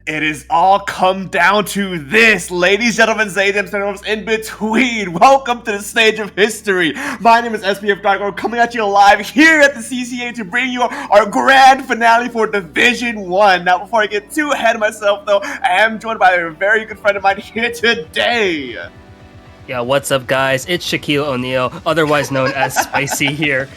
It is all come down to this, ladies, gentlemen, Zaydams, and in between. Welcome to the stage of history. My name is SPF Darko, coming at you live here at the CCA to bring you our grand finale for Division 1. Now, before I get too ahead of myself, though, I am joined by a very good friend of mine here today. Yeah, what's up, guys? It's Shaquille O'Neal, otherwise known as Spicy here.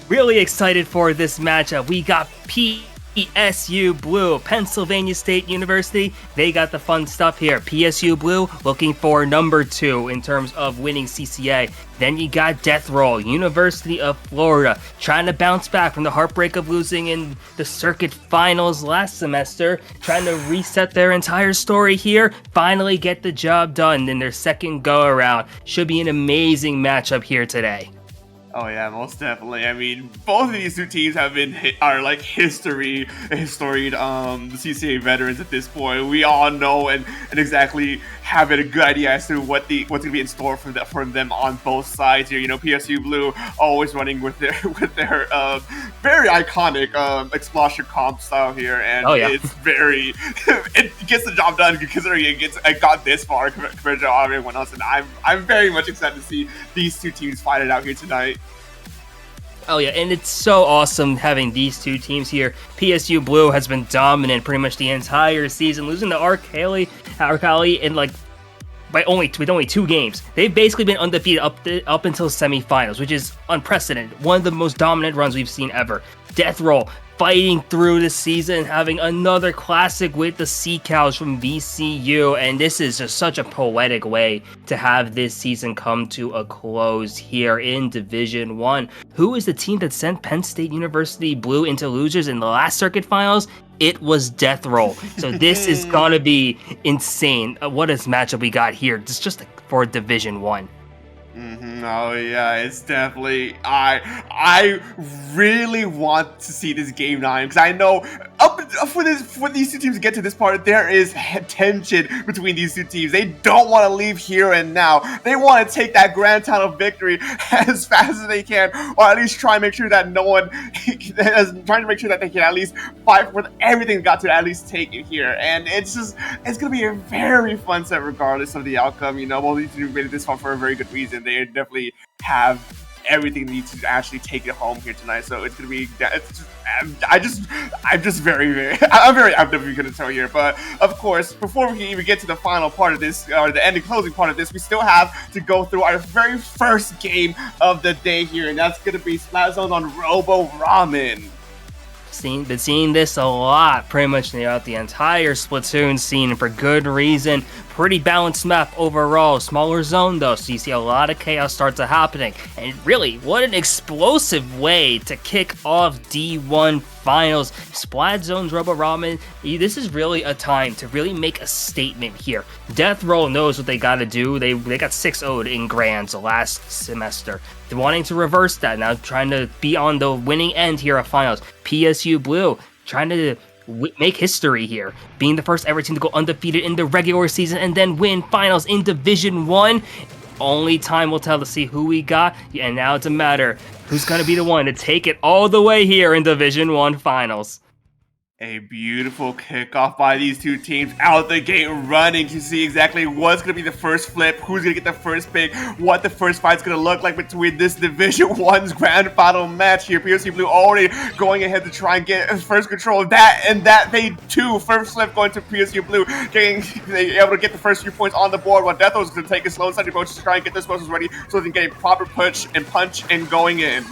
Really excited for this matchup. We got PSU Blue, Pennsylvania State University. They got the fun stuff here. PSU Blue looking for number 2 in terms of winning CCA. Then you got Death Roll, University of Florida, trying to bounce back from the heartbreak of losing in the circuit finals last semester, trying to reset their entire story here, finally get the job done in their second go-around. Should be an amazing matchup here today. Oh yeah, most definitely. I mean, both of these two teams are like historied CCA veterans at this point. We all know and exactly have a good idea as to what's gonna be in store for them on both sides here. You know, PSU Blue always running with their very iconic explosion comp style here, and it's very it gets the job done considering it got this far compared to everyone else. And I'm very much excited to see these two teams fight it out here tonight. Oh yeah, and it's so awesome having these two teams here. PSU Blue has been dominant pretty much the entire season, losing to Arcali in with only 2 games. They've basically been undefeated up until semifinals, which is unprecedented. One of the most dominant runs we've seen ever. Death Roll fighting through the season, having another classic with the Sea Cows from VCU, and this is just such a poetic way to have this season come to a close here in Division 1. Who is the team that sent Penn State University Blue into losers in the last circuit finals? It was Death Roll. So this is gonna be insane. What a matchup we got here, just for Division 1. Oh yeah, it's definitely. I really want to see this game 9 because I know for these two teams to get to this part, there is tension between these two teams. They don't want to leave here and now. They want to take that grand title victory as fast as they can, or at least try and make sure that trying to make sure that they can at least fight for everything got to at least take it here. And it's gonna be a very fun set regardless of the outcome. You know, well, these two made it this far for a very good reason. They definitely have everything they need to actually take it home here tonight. So it's gonna be. I'm very amped if you couldn't tell here. But of course, before we can even get to the final part of this, or the ending closing part of this, we still have to go through our very first game of the day here, and that's gonna be Splat Zone on Robo Ramen. Been seeing this a lot pretty much throughout the entire Splatoon scene, and for good reason. Pretty balanced map overall, smaller zone though, so you see a lot of chaos starts happening. And really, what an explosive way to kick off D1 finals. Splat Zone's Robo Ramen, this is really a time to really make a statement here. Death Roll knows what they gotta do. They got 6-0'd in Grands last semester. They're wanting to reverse that, now trying to be on the winning end here of finals. PSU Blue trying to make history here, being the first ever team to go undefeated in the regular season and then win finals in Division 1. Only time will tell to see who we got, and now it's a matter who's going to be the one to take it all the way here in Division 1 finals. A beautiful kickoff by these two teams out the gate running to see exactly what's going to be the first flip, who's going to get the first pick, what the first fight's going to look like between this Division 1's grand final match here. PSU Blue already going ahead to try and get first control of that, and that they too, first flip going to PSU Blue, they able to get the first few points on the board, while Death was going to take a slow and steady approach to try and get this process ready so they can get a proper punch and going in.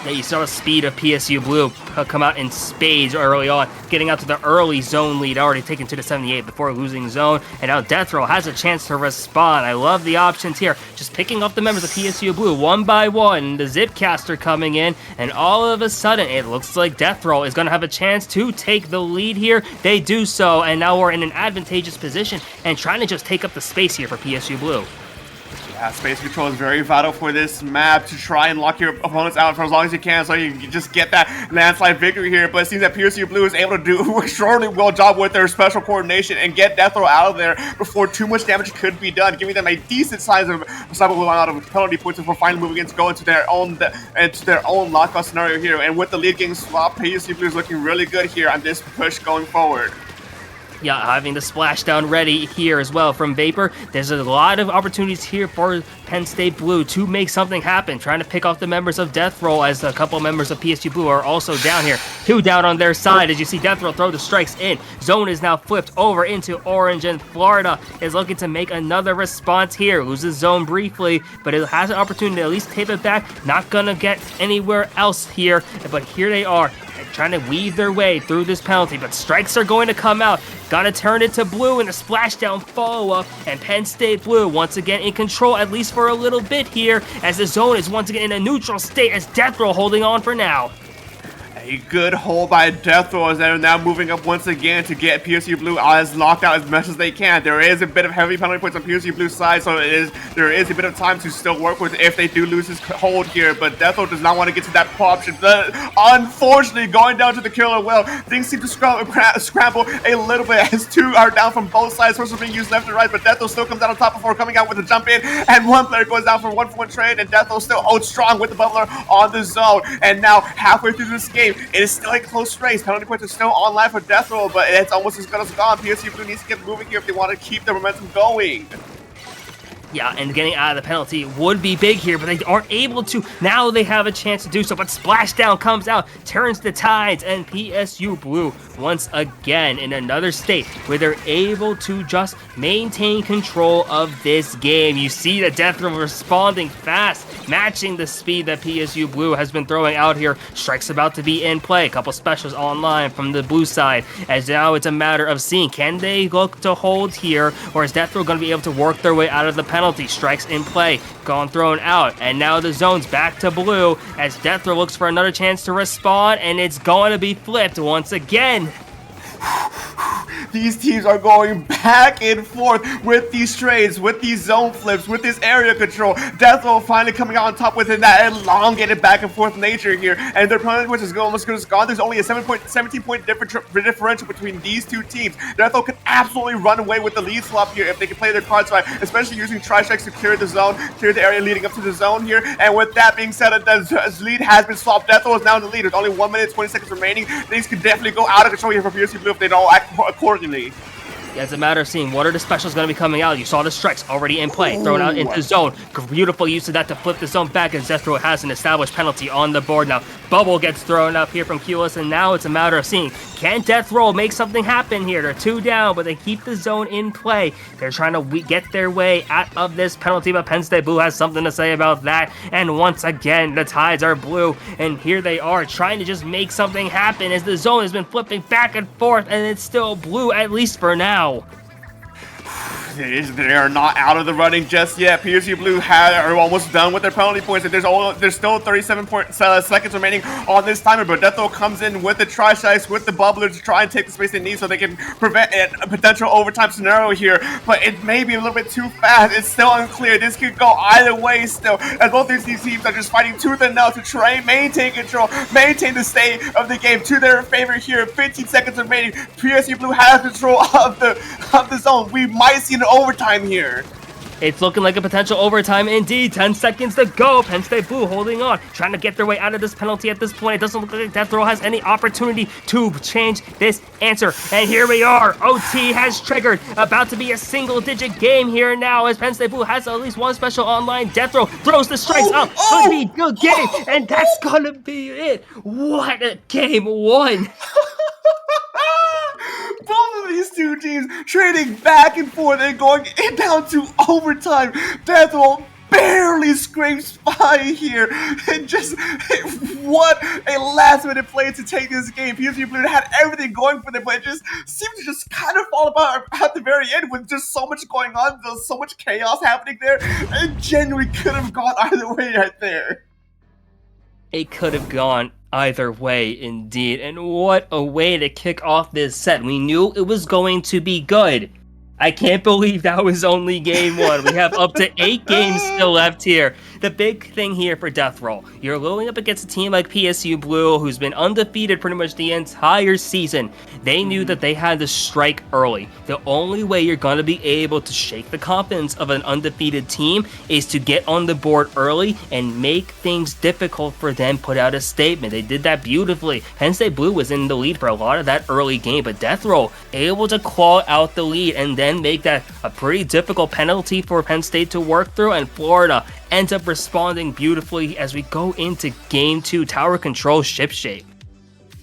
Yeah, you saw the speed of PSU Blue come out in spades early on, getting out to the early zone lead, already taken to the 78 before losing zone, and now Death Roll has a chance to respond. I love the options here, just picking off the members of PSU Blue one by one, the Zipcaster coming in, and all of a sudden, it looks like Death Roll is going to have a chance to take the lead here. They do so, and now we're in an advantageous position, and trying to just take up the space here for PSU Blue. Yeah, space control is very vital for this map to try and lock your opponents out for as long as you can, so you can just get that landslide victory here. But it seems that PSU Blue is able to do an extraordinarily well job with their special coordination and get Death Roll out of there before too much damage could be done, giving them a decent size of amount of penalty points before finally moving in to go into their own lockout scenario here. And with the lead getting swapped, PSU Blue is looking really good here on this push going forward. Yeah, having the splashdown ready here as well from Vapor. There's a lot of opportunities here for Penn State Blue to make something happen, trying to pick off the members of Death Roll as a couple members of PSU Blue are also down here. 2 down on their side as you see Death Roll throw the strikes in. Zone is now flipped over into Orange, and Florida is looking to make another response here. Loses Zone briefly, but it has an opportunity to at least tape it back. Not gonna get anywhere else here, but here they are, trying to weave their way through this penalty, but strikes are going to come out. Gotta turn it to Blue in a splashdown follow-up, and Penn State Blue once again in control, at least for a little bit here, as the zone is once again in a neutral state as Death Roll holding on for now. A good hold by Death Roll as they're now moving up once again to get PSU Blue as locked out as much as they can. There is a bit of heavy penalty points on PSU Blue's side, so there is a bit of time to still work with if they do lose his hold here, but Death Roll does not want to get to that option. Unfortunately, going down to the killer whale, things seem to scramble a little bit as 2 are down from both sides. Sources being used left and right, but Death Roll still comes out on top before coming out with a jump in, and 1 player goes down for 1-for-1 trade, and Death Roll still holds strong with the bubbler on the zone. And now, halfway through this game, it is still a close race. Penalty points are still online for Death Roll, but it's almost as good as gone. PSU Blue needs to get moving here if they want to keep the momentum going. Yeah, and getting out of the penalty would be big here, but they aren't able to. Now they have a chance to do so, but Splashdown comes out, turns the tides, and PSU Blue once again in another state where they're able to just maintain control of this game. You see the Death Roll responding fast, matching the speed that PSU Blue has been throwing out here. Strikes about to be in play. A couple specials online from the blue side, as now it's a matter of seeing, can they look to hold here, or is Death Roll going to be able to work their way out of the penalty? Strikes in play, gone thrown out, and now the zone's back to Blue as Death Roll looks for another chance to respond, and it's going to be flipped once again. These teams are going back and forth with these trades, with these zone flips, with this area control. Death Roll finally coming out on top with that elongated back and forth nature here, and their penalty points is almost good as gone. There's only a 17-point differential between these two teams. Death Roll can absolutely run away with the lead swap here if they can play their cards right, especially using tri-strikes to clear the zone, clear the area leading up to the zone here. And with that being said, the lead has been swapped. Death Roll is now in the lead with only 1 minute 20 seconds remaining. Things could definitely go out of control here for PSU Blue if they don't act accordingly. Yeah, it's a matter of seeing what are the specials going to be coming out. You saw the strikes already in play, thrown out into the zone. Beautiful use of that to flip the zone back as Death Roll has an established penalty on the board now. Bubble gets thrown up here from QS, and now it's a matter of seeing, can Death Roll make something happen here? They're 2 down, but they keep the zone in play. They're trying to get their way out of this penalty, but Penn State Blue has something to say about that. And once again, the tides are blue, and here they are trying to just make something happen as the zone has been flipping back and forth, and it's still blue, at least for now. They are not out of the running just yet. PSU Blue are almost done with their penalty points, and there's still 37 seconds remaining on this timer, but Death Roll comes in with the tri-strikes, with the bubbler to try and take the space they need so they can prevent a potential overtime scenario here, but it may be a little bit too fast. It's still unclear. This could go either way still, as both these teams are just fighting tooth and nail to try and maintain control, maintain the state of the game to their favor here. 15 seconds remaining. PSU Blue has control of the zone. We might see an overtime here. It's looking like a potential overtime indeed. 10 seconds to go. Penn State Blue holding on, trying to get their way out of this penalty at this point. It doesn't look like Death Roll has any opportunity to change this answer. And here we are. OT has triggered. About to be a single-digit game here now as Penn State Blue has at least 1 special online. Death Roll throws the strikes up. Could be a good game. And that's gonna be it. What a game 1. Both of these two teams trading back and forth and going down to overtime. Death Roll barely scrapes by here, and just what a last-minute play to take this game. PSU Blue had everything going for them, but it just seemed to just kind of fall apart at the very end with just so much going on, there's so much chaos happening there. It genuinely could have gone either way right there. It could have gone either way, indeed. And what a way to kick off this set. We knew it was going to be good. I can't believe that was only game 1. We have up to 8 games still left here. the big thing here for Death Roll, you're going up against a team like PSU Blue, who's been undefeated pretty much the entire season. They knew that they had to strike early. The only way you're going to be able to shake the confidence of an undefeated team is to get on the board early and make things difficult for them, put out a statement. They did that beautifully. Penn State Blue was in the lead for a lot of that early game, but Death Roll able to claw out the lead and then make that a pretty difficult penalty for Penn State to work through, and Florida ends up responding beautifully as we go into Game 2, Tower Control Ship Shape.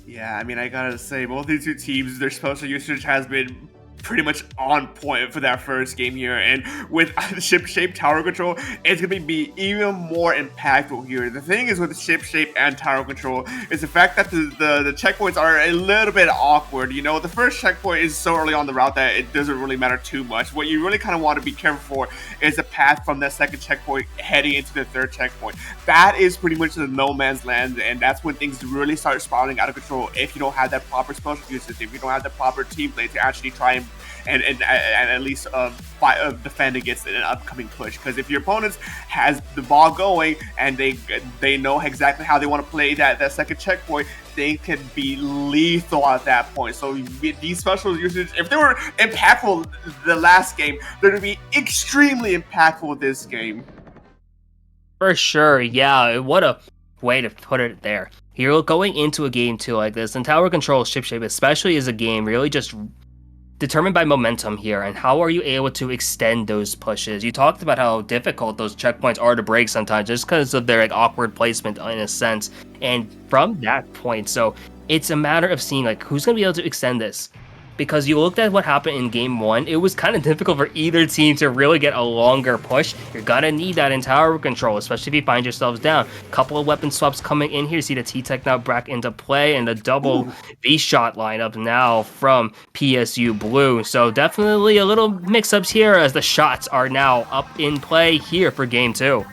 Yeah, I mean, I gotta say, both these two teams, their special usage has been pretty much on point for that first game here, and with ship shape tower control, it's gonna be even more impactful here. The thing is with ship shape and tower control is the fact that the checkpoints are a little bit awkward. You know, the first checkpoint is so early on the route that it doesn't really matter too much. What you really kind of want to be careful for is the path from that second checkpoint heading into the third checkpoint. That is pretty much the no man's land, and that's when things really start spiraling out of control if you don't have that proper special usage, if you don't have the proper team play to actually try and at least defend against an upcoming push. Because if your opponent has the ball going and they know exactly how they want to play that second checkpoint, they can be lethal at that point. So these special usage, if they were impactful the last game, they're going to be extremely impactful this game. For sure, yeah. What a way to put it there. You're going into a game 2 like this, and Tower Control Ship Shape especially is a game really just determined by momentum here, and how are you able to extend those pushes. You talked about how difficult those checkpoints are to break sometimes just because of their awkward placement in a sense, and from that point, so it's a matter of seeing who's going to be able to extend this. Because you looked at what happened in Game 1, it was kind of difficult for either team to really get a longer push. You're going to need that in tower control, especially if you find yourselves down. Couple of weapon swaps coming in here. See the T-Tech now back into play, and the double V-shot lineup now from PSU Blue. So definitely a little mix-ups here as the shots are now up in play here for Game 2.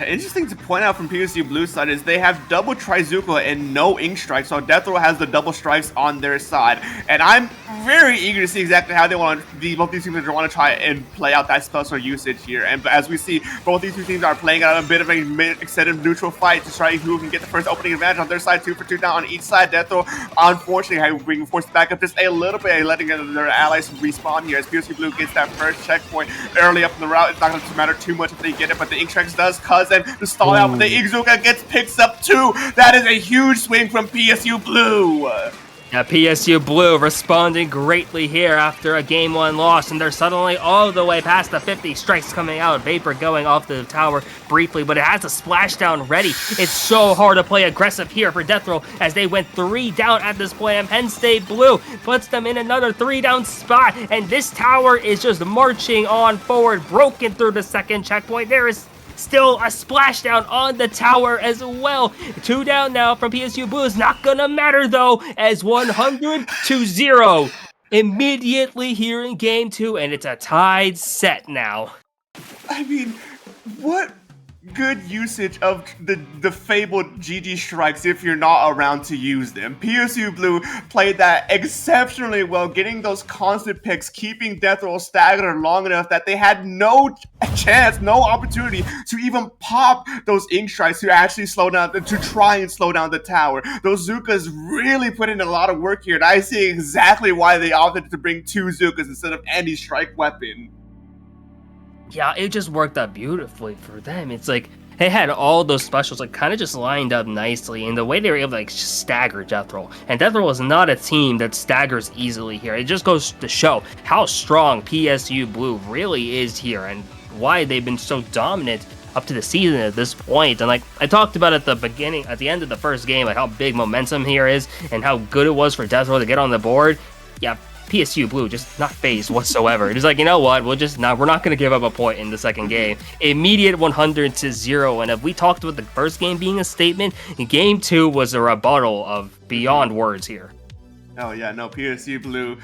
Interesting to point out from PSU Blue side is they have double Trizuka and no Ink Strike, so Death Roll has the double strikes on their side. And I'm very eager to see exactly how they want both these teams want to try and play out that special usage here. And as we see, both these two teams are playing out a bit of a extended neutral fight to try who can get the first opening advantage on their side. 2 for 2 down on each side. Death Roll, unfortunately, being forced back up just a little bit, letting their allies respawn here as PSU Blue gets that first checkpoint early up in the route. It's not going to matter too much if they get it, but the Ink Strikes does cause them to stall out, but the Izuka gets picks up too. That is a huge swing from PSU Blue. Yeah, PSU Blue responding greatly here after a Game 1 loss, and they're suddenly all the way past the 50 strikes coming out. Vapor going off the tower briefly, but it has a splashdown ready. It's so hard to play aggressive here for Death Roll as they went 3 down at this point, and Penn State Blue puts them in another 3 down spot, and this tower is just marching on forward, broken through the second checkpoint. There is still a splashdown on the tower as well. 2 down now from PSU Blue. Is not gonna matter though, as 100-0 immediately here in Game 2, and it's a tied set now. I mean, what good usage of the fabled GG strikes if you're not around to use them. PSU Blue played that exceptionally well, getting those constant picks, keeping Death Roll staggered long enough that they had no chance, no opportunity to even pop those Ink Strikes to actually slow down, to try and slow down the tower. Those Zukas really put in a lot of work here, and I see exactly why they opted to bring 2 Zukas instead of any strike weapon. Yeah, it just worked out beautifully for them. It's like they had all those specials kind of just lined up nicely, and the way they were able to stagger Death Roll. And Death Roll is not a team that staggers easily here. It just goes to show how strong PSU Blue really is here and why they've been so dominant up to the season at this point. And I talked about at the end of the first game, how big momentum here is and how good it was for Death Roll to get on the board. Yeah, PSU Blue just not phased whatsoever. It's you know what, we're not going to give up a point in the second game. Immediate 100-0, and if we talked about the first game being a statement, Game 2 was a rebuttal of beyond words here. Oh yeah, no, PSU Blue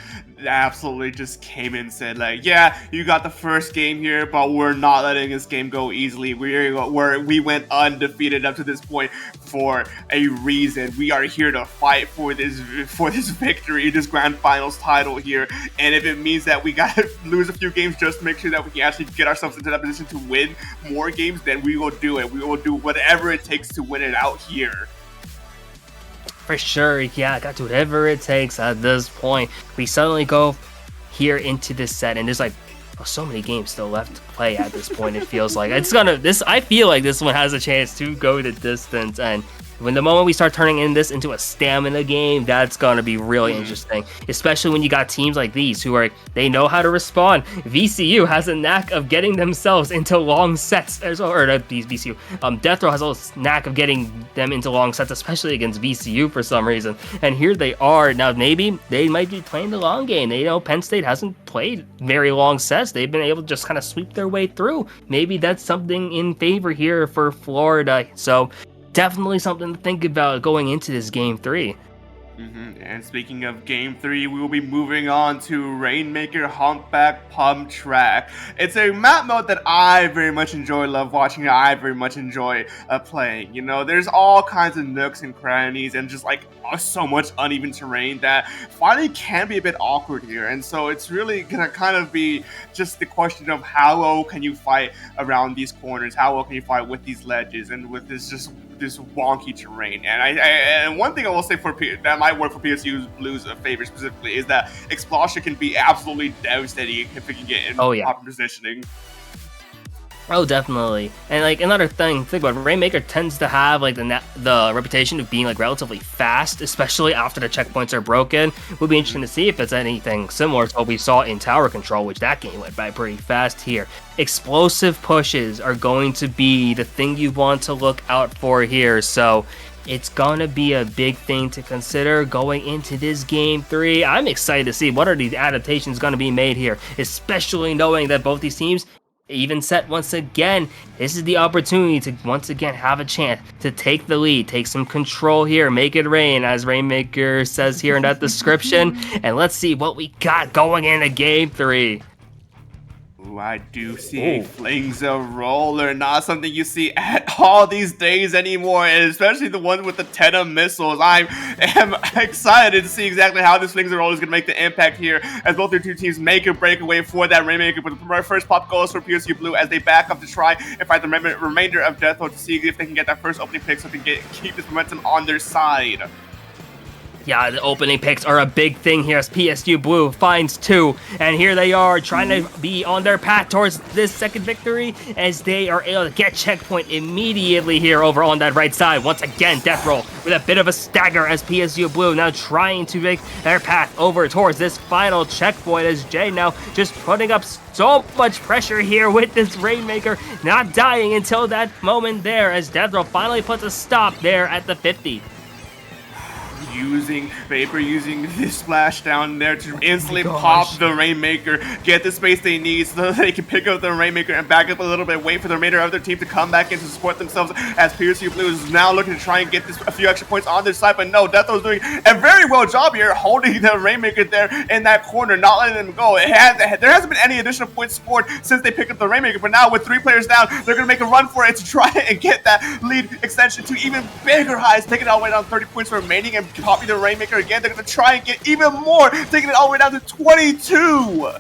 absolutely just came in and said like, yeah, you got the first game here, but we're not letting this game go easily. We went undefeated up to this point for a reason. We are here to fight for this victory, this grand finals title here. And if it means that we gotta lose a few games just to make sure that we can actually get ourselves into that position to win more games, then we will do it. We will do whatever it takes to win it out here. For sure, yeah, I got to whatever it takes at this point. We suddenly go here into this set, and there's like so many games still left to play at this point. It feels like I feel like this one has a chance to go the distance, and when the moment we start turning this into a stamina game, that's gonna be really interesting, especially when you got teams like these they know how to respond. VCU has a knack of getting themselves into long sets, VCU. Death Row has a knack of getting them into long sets, especially against VCU for some reason. And here they are now. Maybe they might be playing the long game. They know Penn State hasn't played very long sets. They've been able to just kind of sweep their way through. Maybe that's something in favor here for Florida. So definitely something to think about going into this game 3. And speaking of Game 3, we will be moving on to Rainmaker Humpback Pump Track. It's a map mode that I very much enjoy, love watching, I very much enjoy playing. You know, there's all kinds of nooks and crannies and just like so much uneven terrain that fighting can be a bit awkward here. And so it's really gonna kind of be just the question of how well can you fight around these corners, how well can you fight with these ledges and with this wonky terrain. And one thing I will say that might work for PSU Blue's favor specifically is that explosion can be absolutely devastating if it can get in proper positioning. Oh, definitely. And like another thing, think about it, Rainmaker tends to have like the reputation of being like relatively fast, especially after the checkpoints are broken. We'll be interesting to see if it's anything similar to what we saw in Tower Control, which that game went by pretty fast here. Explosive pushes are going to be the thing you want to look out for here. So it's gonna be a big thing to consider going into this game 3. I'm excited to see what are these adaptations gonna be made here, especially knowing that both these teams even set once again. This is the opportunity to once again have a chance to take the lead, take some control here, make it rain, as Rainmaker says here in that description. And let's see what we got going into game 3. Ooh, I do see flings a roller, not something you see at all these days anymore, and especially the one with the Teta missiles. I am excited to see exactly how this flings a roller is going to make the impact here, as both their two teams make a breakaway for that Rainmaker. But the first pop goes for PSU Blue as they back up to try and fight the remainder of Death Row to see if they can get that first opening pick so they can keep this momentum on their side. Yeah, the opening picks are a big thing here as PSU Blue finds 2. And here they are trying to be on their path towards this second victory as they are able to get checkpoint immediately here over on that right side. Once again, Death Roll with a bit of a stagger as PSU Blue now trying to make their path over towards this final checkpoint as Jay now just putting up so much pressure here with this Rainmaker, not dying until that moment there as Death Roll finally puts a stop there at the 50. Using this splash down there to instantly pop the Rainmaker, get the space they need so that they can pick up the Rainmaker and back up a little bit, wait for the remainder of their team to come back in to support themselves as PSU Blue is now looking to try and get a few extra points on their side. But no, Death Row's doing a very well job here holding the Rainmaker there in that corner, not letting them go. There hasn't been any additional points scored since they picked up the Rainmaker, but now with 3 players down, they're going to make a run for it to try and get that lead extension to even bigger highs, taking it all the way down 30 points remaining and popping the Rainmaker again. They're going to try and get even more, taking it all the way down to 22.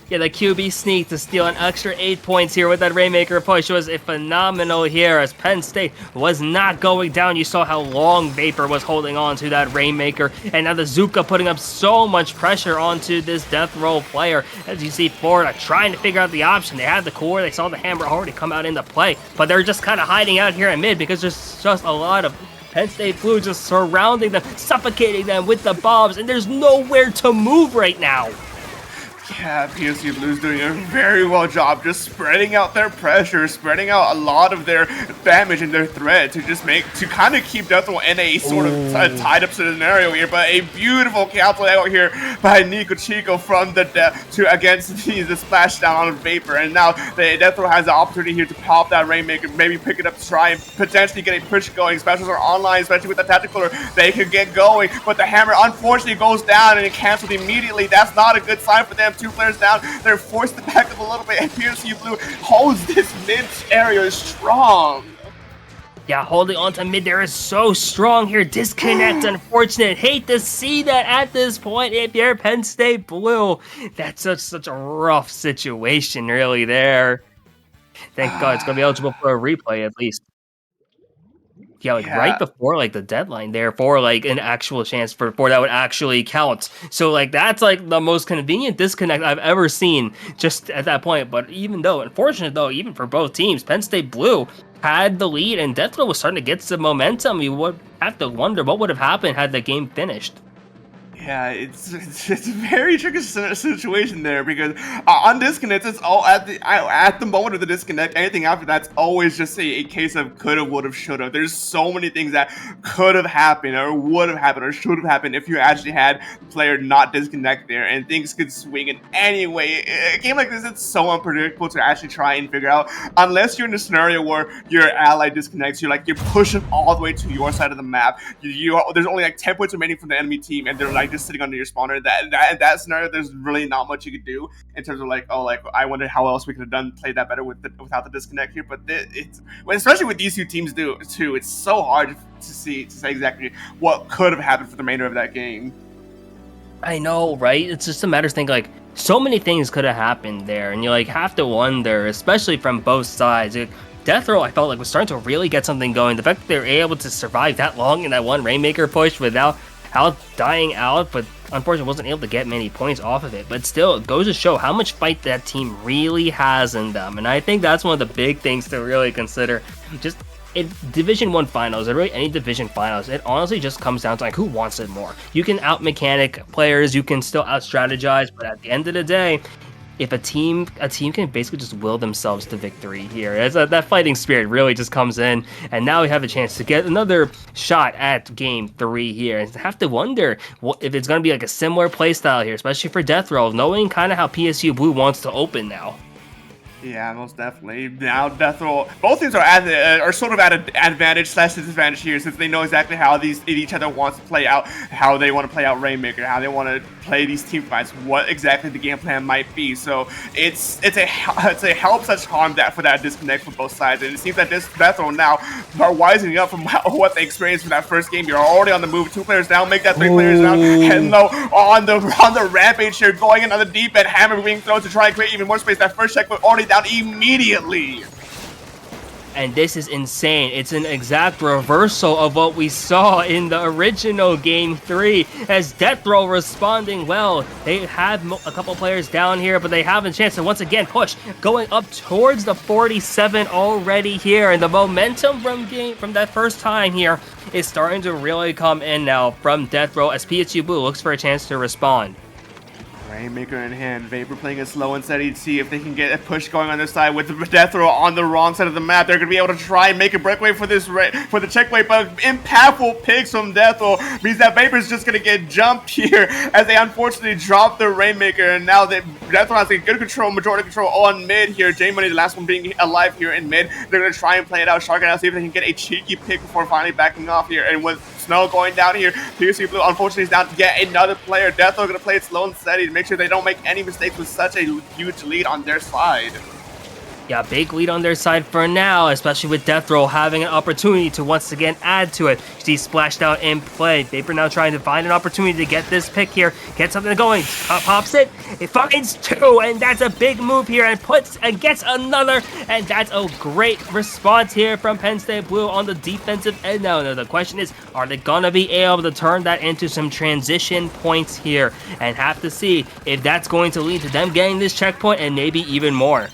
Yeah, the QB sneak to steal an extra 8 points here with that Rainmaker push was phenomenal here as Penn State was not going down. You saw how long Vapor was holding on to that Rainmaker, and now the Zuka putting up so much pressure onto this Death Roll player. As you see Florida trying to figure out the option. They had the core, they saw the hammer already come out into play, but they're just kind of hiding out here in mid because there's just a lot of Penn State Blue just surrounding them, suffocating them with the bombs, and there's nowhere to move right now. Yeah, PSU Blue's doing a very well job just spreading out their pressure, spreading out a lot of their damage and their threat to kind of keep Death Row in a sort of tied up scenario here. But a beautiful counter out here by Nico Chico from the against the splashdown on Vapor, and now the Death Row has the opportunity here to pop that Rainmaker, maybe pick it up to try and potentially get a push going. Specials are online, especially with the tactical. They could get going, but the hammer unfortunately goes down and it cancels immediately. That's not a good sign for them. 2 players down. They're forced to back up a little bit, and PSU Blue holds this mid area strong. Yeah, holding on to mid there is so strong here. Disconnect, unfortunate. Hate to see that at this point if you're Penn State Blue. That's such a rough situation really there. Thank God it's going to be eligible for a replay at least. Yeah, right before the deadline there for an actual chance for that would actually count. So that's the most convenient disconnect I've ever seen just at that point. But unfortunate though, even for both teams, Penn State Blue had the lead and Death Row was starting to get some momentum. You would have to wonder what would have happened had the game finished. Yeah, it's a very tricky situation there because on disconnects, it's all at the moment of the disconnect. Anything after that's always just a case of coulda, woulda, shoulda. There's so many things that could have happened or would have happened or should have happened if you actually had the player not disconnect there, and things could swing in any way. A game like this, it's so unpredictable to actually try and figure out unless you're in a scenario where your ally disconnects. You're pushing all the way to your side of the map. There's only 10 points remaining from the enemy team, and they're just sitting under your spawner. That scenario, there's really not much you could do in terms of I wonder how else we could have played that better without the disconnect here. But especially with these two teams too, it's so hard to say exactly what could have happened for the remainder of that game. I know, right? It's just a matter of thinking so many things could have happened there, and you have to wonder, especially from both sides. Death Row, I felt was starting to really get something going. The fact that they were able to survive that long in that one Rainmaker push without dying out, but unfortunately wasn't able to get many points off of it. But still, it goes to show how much fight that team really has in them, and I think that's one of the big things to really consider. Just in Division 1 finals, or really any Division finals, it honestly just comes down to who wants it more. You can out-mechanic players, you can still out-strategize, but at the end of the day, if a team can basically just will themselves to victory here, that fighting spirit really just comes in, and now we have a chance to get another shot at Game 3 here. And have to wonder if it's going to be a similar playstyle here, especially for Death Row, knowing kind of how PSU Blue wants to open now. Yeah, most definitely. Now, Death Row, both teams are sort of at an advantage/disadvantage here, since they know exactly how each other wants to play out, how they want to play out Rainmaker, how they want to play these team fights, what exactly the game plan might be. So it's a help such harm for that disconnect from both sides, and it seems that this Death Row now are wising up from what they experienced from that first game. You're already on the move, 2 players down, make that 3 players down, heading low on the rampage here, going in on the deep end, hammer being thrown to try and create even more space. That first checkpoint already down immediately. And this is insane. It's an exact reversal of what we saw in the original Game 3, as Death Row responding well. They have a couple players down here, but they have a chance to once again push, going up towards the 47 already here. And the momentum from that first time here is starting to really come in now from Death Row, as PSU Blue looks for a chance to respond. Rainmaker in hand, Vapor playing it slow and steady to see if they can get a push going on their side. With the Death Row on the wrong side of the map, they're going to be able to try and make a breakaway for the checkpoint, but impactful picks from Death Row means that Vapor's just going to get jumped here as they unfortunately drop the Rainmaker, and now Death Row has a good control, majority control on mid here. J-Money, the last one being alive here in mid. They're going to try and play it out, shark it out, see if they can get a cheeky pick before finally backing off here. And with Snow going down here, PSU Blue unfortunately is down to get another player. Death Row going to play it slow and steady to make sure they don't make any mistakes with such a huge lead on their side. Yeah, big lead on their side for now, especially with Death Row having an opportunity to once again add to it. You see Splashdown in play. Vapor now trying to find an opportunity to get this pick here, get something going. Pops it finds 2, and that's a big move here, and gets another, and that's a great response here from Penn State Blue on the defensive end. Now the question is, are they gonna be able to turn that into some transition points here, and have to see if that's going to lead to them getting this checkpoint and maybe even more.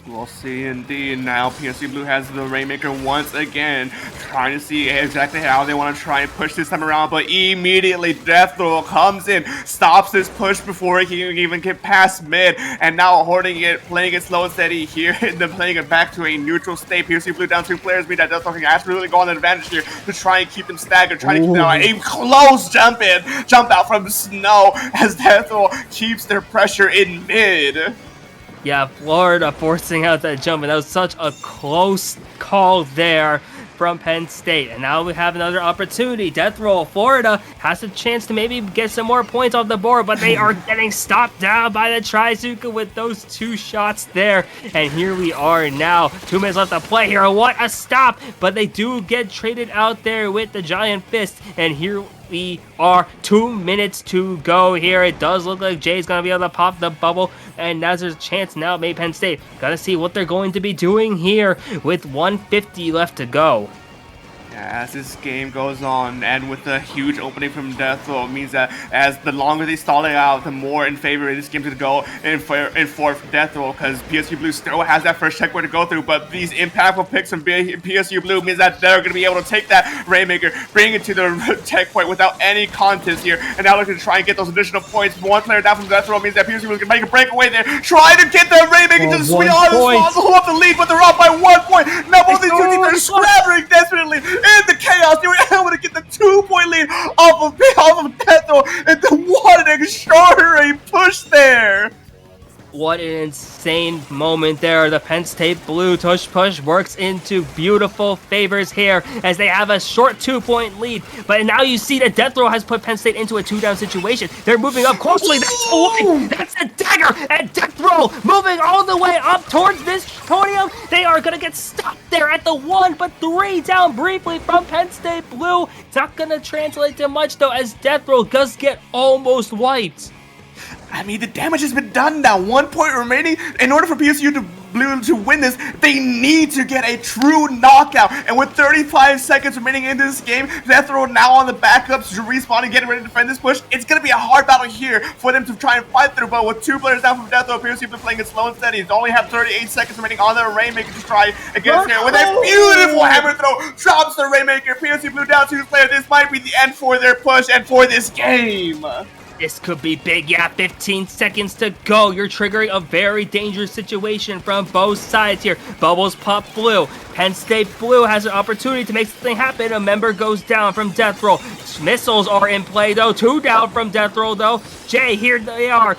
We'll see indeed. Now PSU Blue has the Rainmaker once again, trying to see exactly how they want to try and push this time around, but immediately Death Roll comes in, stops this push before he can even get past mid, and now hoarding it, playing it slow and steady here, and then playing it back to a neutral state. PSU Blue down 2 players, mean that Death Roll can actually really go on an advantage here to try and keep them staggered, trying to keep them out. A close jump out from Snow as Death Roll keeps their pressure in mid. Yeah, Florida forcing out that jump, and that was such a close call there from Penn State. And now we have another opportunity. Death Roll, Florida has a chance to maybe get some more points off the board, but they are getting stopped down by the Trizuka with those 2 shots there. And here we are now. 2 minutes left to play here. What a stop! But they do get traded out there with the Giant Fist. And here we are, 2 minutes to go here. It does look like Jay's gonna be able to pop the bubble, and now there's a chance now. Maybe Penn State gotta see what they're going to be doing here with 150 left to go. As this game goes on, and with a huge opening from Death Roll, it means that as the longer they stall it out, the more in favor this game's gonna go in for Death Roll, because PSU Blue still has that first checkpoint to go through, but these impactful picks from PSU Blue means that they're gonna be able to take that Rainmaker, bring it to the checkpoint without any contest here, and now looking to try and get those additional points. 1 player down from Death Roll means that PSU Blue can make a breakaway there, try to get that Rainmaker to sweep on the hold up the lead, but they're up by 1 point. Now both these 2 teams are scrabbling desperately in the chaos. They were able to get the 2-point lead off of Death Roll, and what an extraordinary push there. What an insane moment there. The Penn State Blue push works into beautiful favors here as they have a short 2-point lead. But now you see that Death Roll has put Penn State into a 2-down situation. They're moving up closely. That's a dagger. And Death Roll moving all the way up towards this podium. They are going to get stopped there at the 1, but 3 down briefly from Penn State Blue. It's not going to translate to much though, as Death Roll does get almost wiped. I mean, the damage has been done now. 1 point remaining. In order for PSU Blue to win this, they need to get a true knockout. And with 35 seconds remaining in this game, Death Roll now on the backups to respawn and getting ready to defend this push. It's going to be a hard battle here for them to try and fight through. But with 2 players down from Death Roll, PSU Blue playing it slow and steady. They only have 38 seconds remaining on their Rainmaker to try against here. With a beautiful hammer throw, drops the Rainmaker. PSU Blue down 2 players. This might be the end for their push and for this game. This could be big. Yeah, 15 seconds to go. You're triggering a very dangerous situation from both sides here. Bubbles pop Blue. Penn State Blue has an opportunity to make something happen. A member goes down from Death Roll. Missiles are in play, though. 2 down from Death Roll, though. Jay, here they are.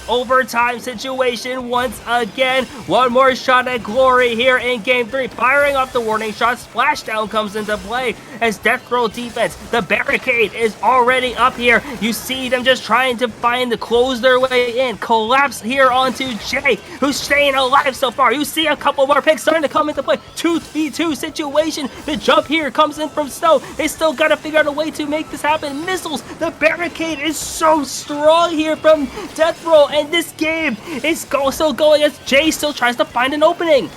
Overtime situation once again. 1 more shot at glory here in Game 3. Firing off the warning shot. Splashdown comes into play as Death Roll defense. The barricade is already up here. You see them just trying to close their way in. Collapse here onto Jay, who's staying alive so far. You see a couple more picks starting to come into play. 2v2 situation. The jump here comes in from Snow. They still got to figure out a way to make this happen. Missiles. The barricade is so strong here from Death Roll, and this game is still going as Jay still tries to find an opening.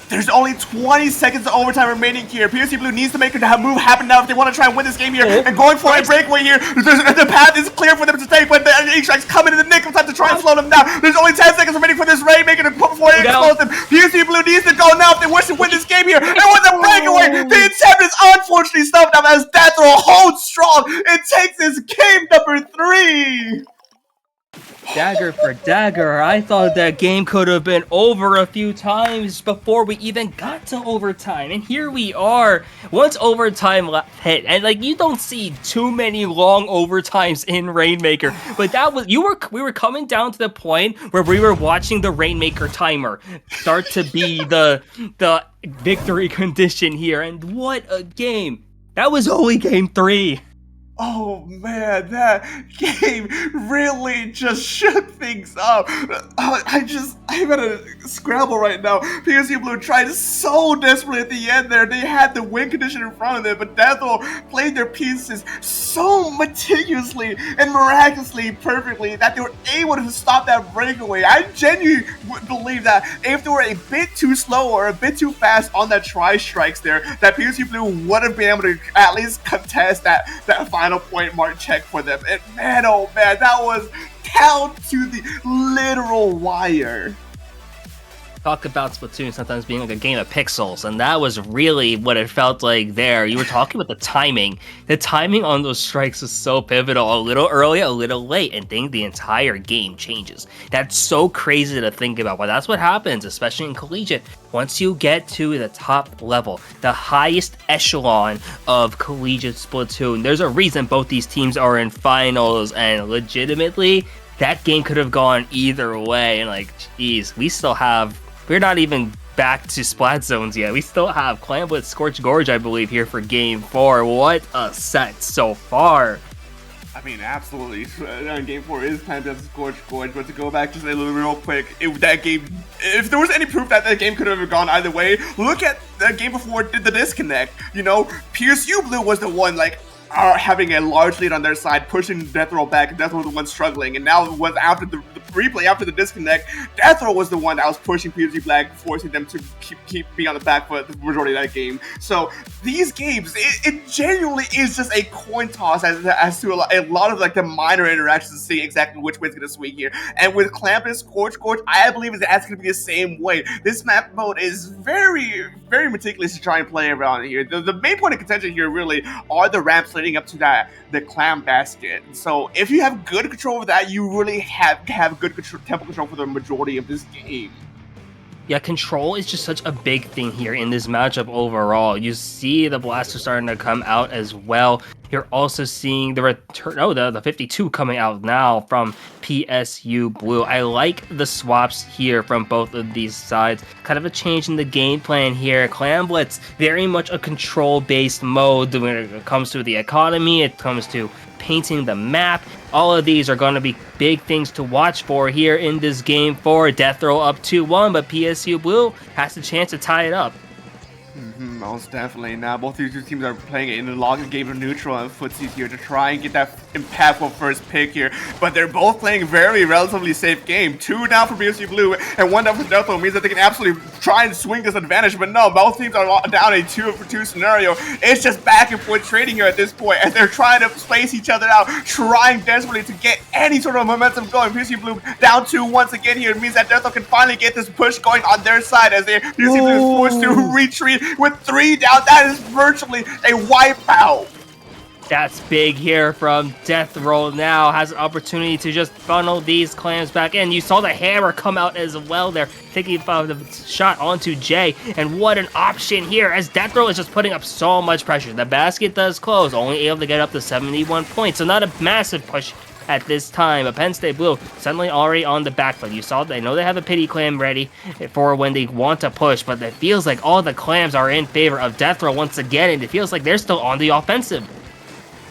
There's only 20 seconds of overtime remaining here. PSU Blue needs to make a move happen now if they want to try and win this game here. And going for a breakaway here, the path is clear for them to take, but the H-Strike's coming in the nick of time to try and slow them down. There's only 10 seconds remaining for this Rainmaker to put before it explodes them. PSU Blue needs to go now if they wish to win this game here. And with the breakaway, the attempt is unfortunately stopped now as Death Roll holds strong and takes this game number 3. Dagger for dagger. I thought that game could have been over a few times before we even got to overtime. And here we are. Once overtime hit, and like you don't see too many long overtimes in Rainmaker, but that was we were coming down to the point where we were watching the Rainmaker timer start to be the victory condition here. And what a game. That was only game 3. Oh man, that game really just shook things up. I'm at a scramble right now. PSU Blue tried so desperately at the end there. They had the win condition in front of them, but Death Roll played their pieces so meticulously and miraculously perfectly that they were able to stop that breakaway. I genuinely believe that if they were a bit too slow or a bit too fast on that tri-strikes there, that PSU Blue would have been able to at least contest that final point mark check for them. And man, oh man, that was down to the literal wire. talk about Splatoon sometimes being like a game of pixels, and that was really what it felt like there. You were talking about the timing. The timing on those strikes was so pivotal. A little early, a little late, and then the entire game changes. That's so crazy to think about, but that's what happens, especially in Collegiate. Once you get to the top level, the highest echelon of Collegiate Splatoon, there's a reason both these teams are in finals, and legitimately, that game could have gone either way. And like, geez, we're not even back to Splat Zones yet. We still have Clan with Scorched Gorge, I believe, here for Game 4. What a set so far. I mean, absolutely. Game 4 is kind of Scorched Gorge, but to go back just a little real quick, if there was any proof that game could have gone either way, look at the game before the disconnect. You know, PSU Blue was the one, like, are having a large lead on their side, pushing Death Roll back, and Death Roll was the one struggling. And now, was after the replay, after the disconnect, Death Roll was the one that was pushing PSG Black, forcing them to keep being on the back foot the majority of that game. So these games, it genuinely is just a coin toss as to a lot of like the minor interactions to see exactly which way it's going to swing here. And with Clamp and Scorched Gorge, I believe that's going to be the same way. This map mode is very, very meticulous to try and play around here. The main point of contention here really are the ramps leading up to the clam basket. So if you have good control over that, you really have good tempo control for the majority of this game. Yeah, control is just such a big thing here in this matchup overall. You see the blaster starting to come out as well. You're also seeing the return, the 52 coming out now from PSU Blue. I like the swaps here from both of these sides. Kind of a change in the game plan here. Clan Blitz, very much a control-based mode when it comes to the economy, it comes to painting the map. All of these are going to be big things to watch for here in this game 4. Death Roll up 2-1, but PSU Blue has the chance to tie it up. Most definitely. Now both these two teams are playing in the long game of neutral and footsies here to try and get that impactful first pick here. But they're both playing very relatively safe game. 2 down for PSU Blue and 1 down for Death Roll means that they can absolutely try and swing this advantage. But no, both teams are down a 2-for-2 scenario. It's just back and forth trading here at this point as they're trying to space each other out, trying desperately to get any sort of momentum going. PSU Blue down 2 once again here. It means that Death Roll can finally get this push going on their side as PSU Blue is forced to retreat with 3 down. That is virtually a wipeout. That's big here from Death Roll. Now has an opportunity to just funnel these clams back in. You saw the hammer come out as well there, taking the shot onto Jay. And what an option here as Death Roll is just putting up so much pressure. The basket does close, only able to get up to 71 points. So not a massive push at this time. But Penn State Blue suddenly already on the back foot. You saw they know they have a pity clam ready for when they want to push, but it feels like all the clams are in favor of Death Roll once again, and it feels like they're still on the offensive.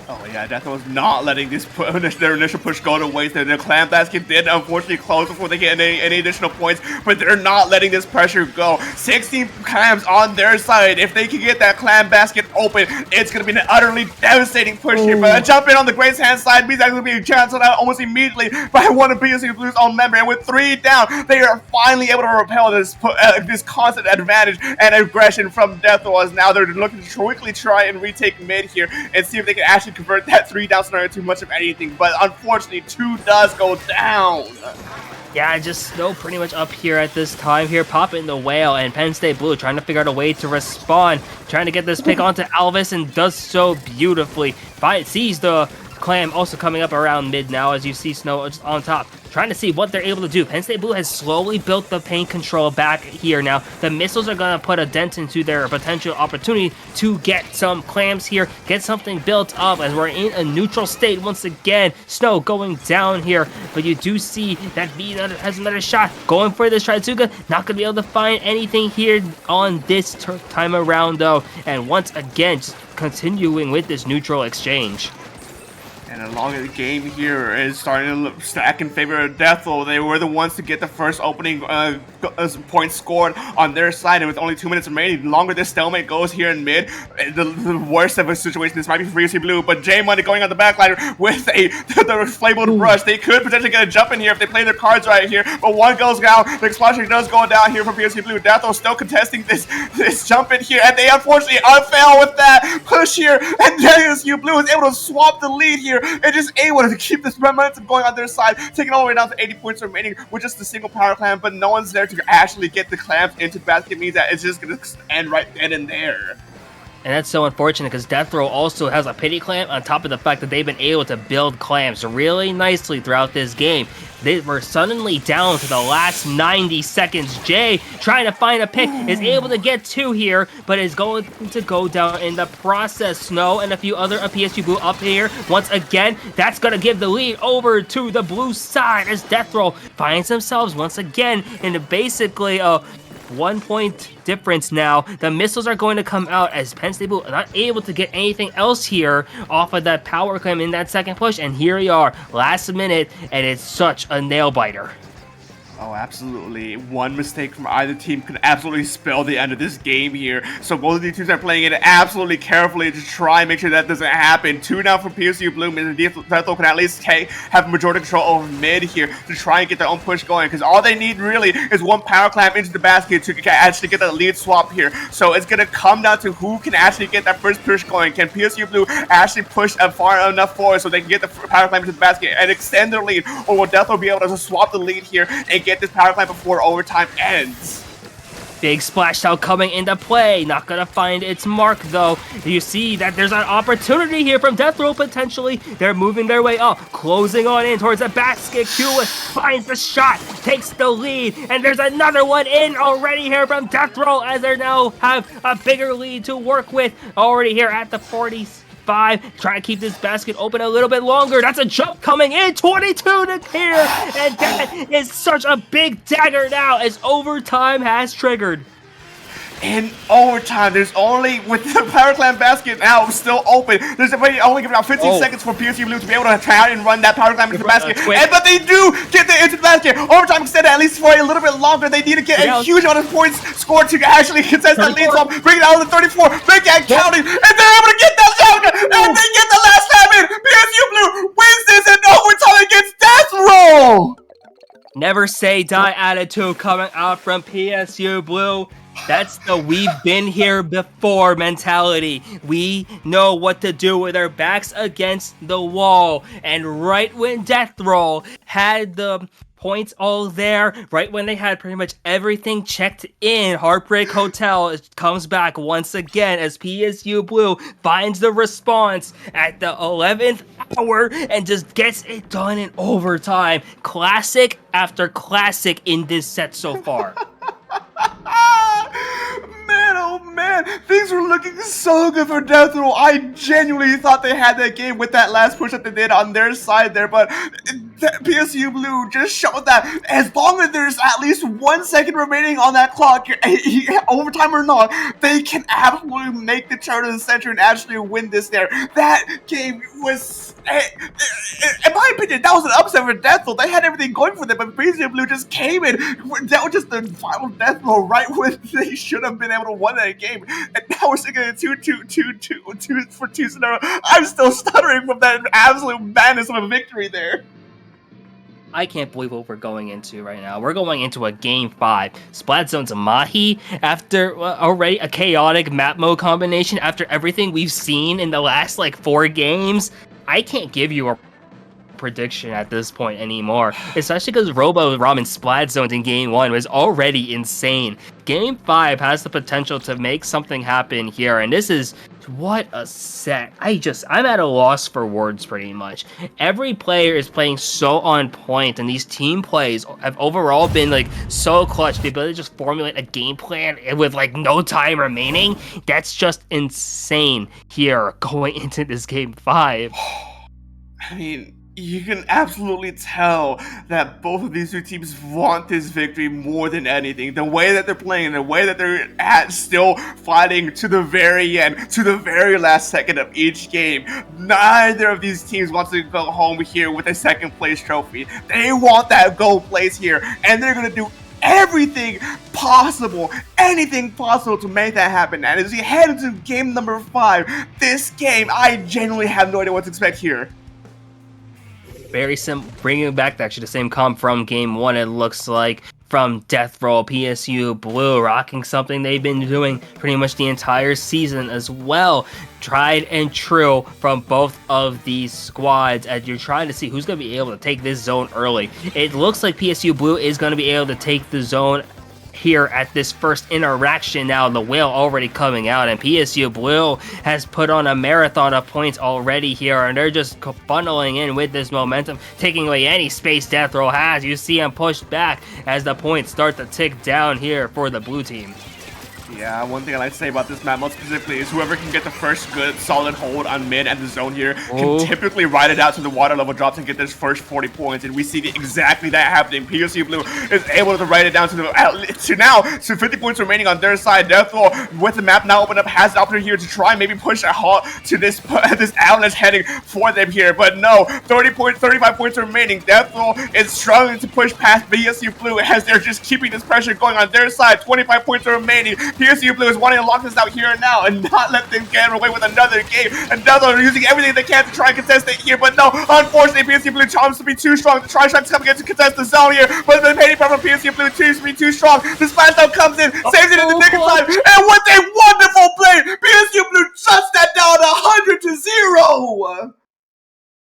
Oh yeah, Death Roll was not letting their initial push go to waste. The clam basket did unfortunately close before they get any additional points, but they're not letting this pressure go. 16 clams on their side. If they can get that clam basket open, it's going to be an utterly devastating push here. But a jump in on the Grace hand side means that's going to be canceled out almost immediately by one of PSU Blue's own member. And with 3 down, they are finally able to repel this constant advantage and aggression from Death Roll, as now they're looking to quickly try and retake mid here and see if they can actually convert that 3 down scenario to much of anything. But unfortunately, 2 does go down. Yeah, just Snow pretty much up here at this time here, popping the whale, and Penn State Blue trying to figure out a way to respond, trying to get this pick onto Alvis, and does so beautifully. Sees the clam also coming up around mid now as you see Snow just on top, trying to see what they're able to do. Penn State Blue has slowly built the paint control back here now. The missiles are going to put a dent into their potential opportunity to get some clams here, get something built up as we're in a neutral state once again. Snow going down here, but you do see that V has another shot going for this Trizuka. Not going to be able to find anything here on this time around though, and once again just continuing with this neutral exchange. And along the game here is starting to stack in favor of Death Roll. They were the ones to get the first opening point scored on their side, and with only 2 minutes remaining, the longer this stalemate goes here in mid, the worst of a situation this might be for PSU Blue. But J Money going on the backline with the flammable rush. They could potentially get a jump in here if they play their cards right here, but 1 goes down. The explosion does go down here for PSU Blue. Death Roll still contesting this jump in here, and they unfortunately fail with that push here, and PSU Blue is able to swap the lead here and just able to keep this momentum going on their side, taking all the way down to 80 points remaining with just a single power clam, but no one's there to actually get the clams into the basket. Means that it's just going to end right then and there. And that's so unfortunate because Death Row also has a pity clamp on top of the fact that they've been able to build clamps really nicely throughout this game. They were suddenly down to the last 90 seconds. Jay, trying to find a pick, is able to get 2 here, but is going to go down in the process. Snow and a few other PSU Blue up here. Once again, that's going to give the lead over to the blue side as Death Row finds themselves once again in basically a 1-point difference now. The missiles are going to come out as Penn State Blue are not able to get anything else here off of that power clam in that second push, and here we are, last minute, and it's such a nail-biter. Oh, absolutely. One mistake from either team could absolutely spell the end of this game here. So both of these teams are playing it absolutely carefully to try and make sure that doesn't happen. 2 now for PSU Blue. Death Row can at least have majority control over mid here to try and get their own push going. Because all they need really is one power clamp into the basket to actually get that lead swap here. So it's going to come down to who can actually get that first push going. Can PSU Blue actually push far enough forward so they can get the power clamp into the basket and extend their lead? Or will Death Row be able to swap the lead here and get this power clamp before overtime ends? Big splash out coming into play. Not gonna find its mark though. You see that there's an opportunity here from Death Row potentially. They're moving their way up, closing on in towards the basket. Q finds the shot, takes the lead, and there's another one in already here from Death Row as they now have a bigger lead to work with. Already here at the 40s. Trying to keep this basket open a little bit longer. That's a jump coming in. 22 to here. And that is such a big dagger now as overtime has triggered. In overtime, there's only, with the power clam basket now still open, there's only giving out 15 seconds for PSU Blue to be able to try and run that power clam into the basket. But they do get into the basket. Overtime extended at least for a little bit longer. They need to get a huge amount of points scored to actually contest that lead. So bring it out to 34, make that counting, and they're able to get that shot, and they get the last time in. PSU Blue wins this in overtime against Death Row. Never say die attitude coming out from PSU Blue. That's the we've been here before mentality. We know what to do with our backs against the wall. And right when Death Row had the points all there, right when they had pretty much everything checked in, Heartbreak Hotel comes back once again as PSU Blue finds the response at the 11th hour and just gets it done in overtime. Classic after classic in this set so far. Man, oh man, things were looking so good for Death Row. I genuinely thought they had that game with that last push that they did on their side there, but PSU Blue just showed that as long as there's at least 1 second remaining on that clock, overtime or not, they can absolutely make the turn of the century and actually win this there. That game was, in my opinion, that was an upset for Death Row. They had everything going for them, but PSU Blue just came in. That was just the final Death Row right when they should have been able to win that game. And now we're sitting in a 2-2 scenario. I'm still stuttering from that absolute madness of a victory there. I can't believe what we're going into right now. We're going into a Game 5. Splat Zone's Mahi after already a chaotic map mode combination after everything we've seen in the last, 4 games. I can't give you a prediction at this point anymore, especially because Robo Ramen Splat Zones in Game 1 was already insane. Game 5 has the potential to make something happen here, and this is what a set. I'm at a loss for words pretty much. Every player is playing so on point, and these team plays have overall been so clutch. The ability to just formulate a game plan with no time remaining, that's just insane here going into this Game 5. I mean, you can absolutely tell that both of these two teams want this victory more than anything. The way that they're playing, the way that they're still fighting to the very end, to the very last second of each game. Neither of these teams wants to go home here with a second place trophy. They want that gold place here, and they're going to do everything possible, anything possible to make that happen. And as we head into game number 5, this game, I genuinely have no idea what to expect here. Very simple, bringing back actually the same comp from Game 1, it looks like. from Death Roll. PSU Blue rocking something they've been doing pretty much the entire season as well. Tried and true from both of these squads as you're trying to see who's going to be able to take this zone early. It looks like PSU Blue is going to be able to take the zone here at this first interaction. Now the whale already coming out, and PSU Blue has put on a marathon of points already here, and they're just funneling in with this momentum, taking away any space Death Roll has. You see him pushed back as the points start to tick down here for the blue team. Yeah, one thing I like to say about this map most specifically is whoever can get the first good solid hold on mid and the zone here can typically ride it out to the water level drops and get their first 40 points, and we see exactly that happening. PSU Blue is able to ride it down to 50 points remaining on their side. Death Roll with the map now open up has the opportunity here to try maybe push a halt to this outlet heading for them here, but no, 35 points remaining. Death Roll is struggling to push past PSU Blue as they're just keeping this pressure going on their side. 25 points remaining. PSU Blue is wanting to lock this out here and now and not let them get away with another game. And Death Roll are using everything they can to try and contest it here, but no, unfortunately, PSU Blue tries to be too strong. The Tri-Strike's coming in to contest the zone here, but the painting from PSU Blue seems to be too strong. The splash down comes in, saves it in the nick of time, and with a wonderful play, PSU Blue shuts that down 100-0.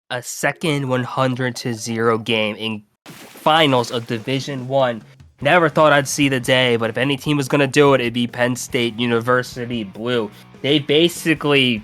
A second 100-0 game in finals of Division 1. Never thought I'd see the day, but if any team was going to do it, it'd be Penn State University Blue. They basically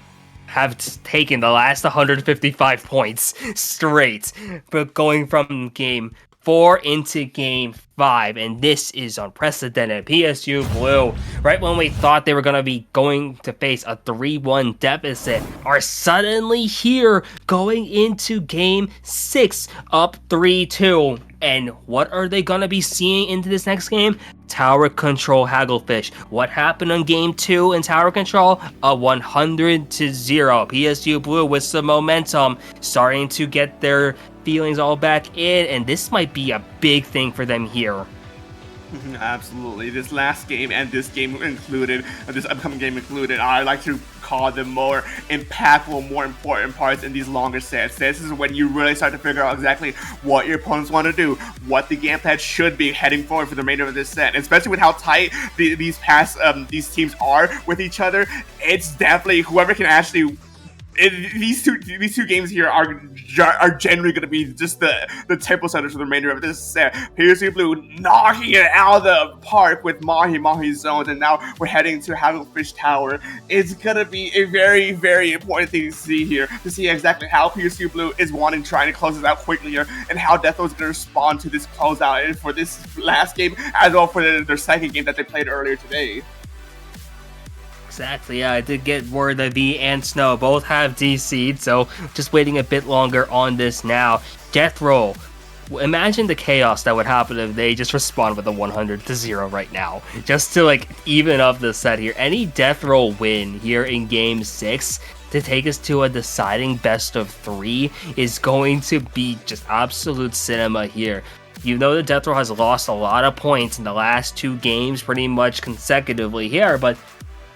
have taken the last 155 points straight, but going from game 4 into game 5, and this is unprecedented. PSU Blue, right when we thought they were going to be going to face a 3-1 deficit, are suddenly here going into game 6 up 3-2. And what are they going to be seeing into this next game? Tower Control Hagglefish. What happened on game 2 in Tower Control? A 100-0. PSU Blue with some momentum, starting to get their feelings all back in, and this might be a big thing for them here. Absolutely. This last game and this game included, this upcoming game included, I like to call them more impactful, more important parts in these longer sets. This is when you really start to figure out exactly what your opponents want to do, what the game plan should be heading forward for the remainder of this set. And especially with how tight these teams are with each other, it's definitely whoever can actually. These two games here are generally going to be just the tempo setters for the remainder of this set. PSU Blue knocking it out of the park with Mahi zones, and now we're heading to Hagglefish Tower. It's going to be a very, very important thing to see here, to see exactly how PSU Blue is trying to close this out quickly here, and how Death Roll is going to respond to this closeout and for this last game, as well for their second game that they played earlier today. Exactly, yeah, I did get word that V and Snow both have DC'd, so just waiting a bit longer on this now. Death Roll. Imagine the chaos that would happen if they just respond with a 100-0 right now, just to like even up the set here. Any Death Roll win here in game 6 to take us to a deciding best of 3 is going to be just absolute cinema here. You know that Death Roll has lost a lot of points in the last 2 games pretty much consecutively here, but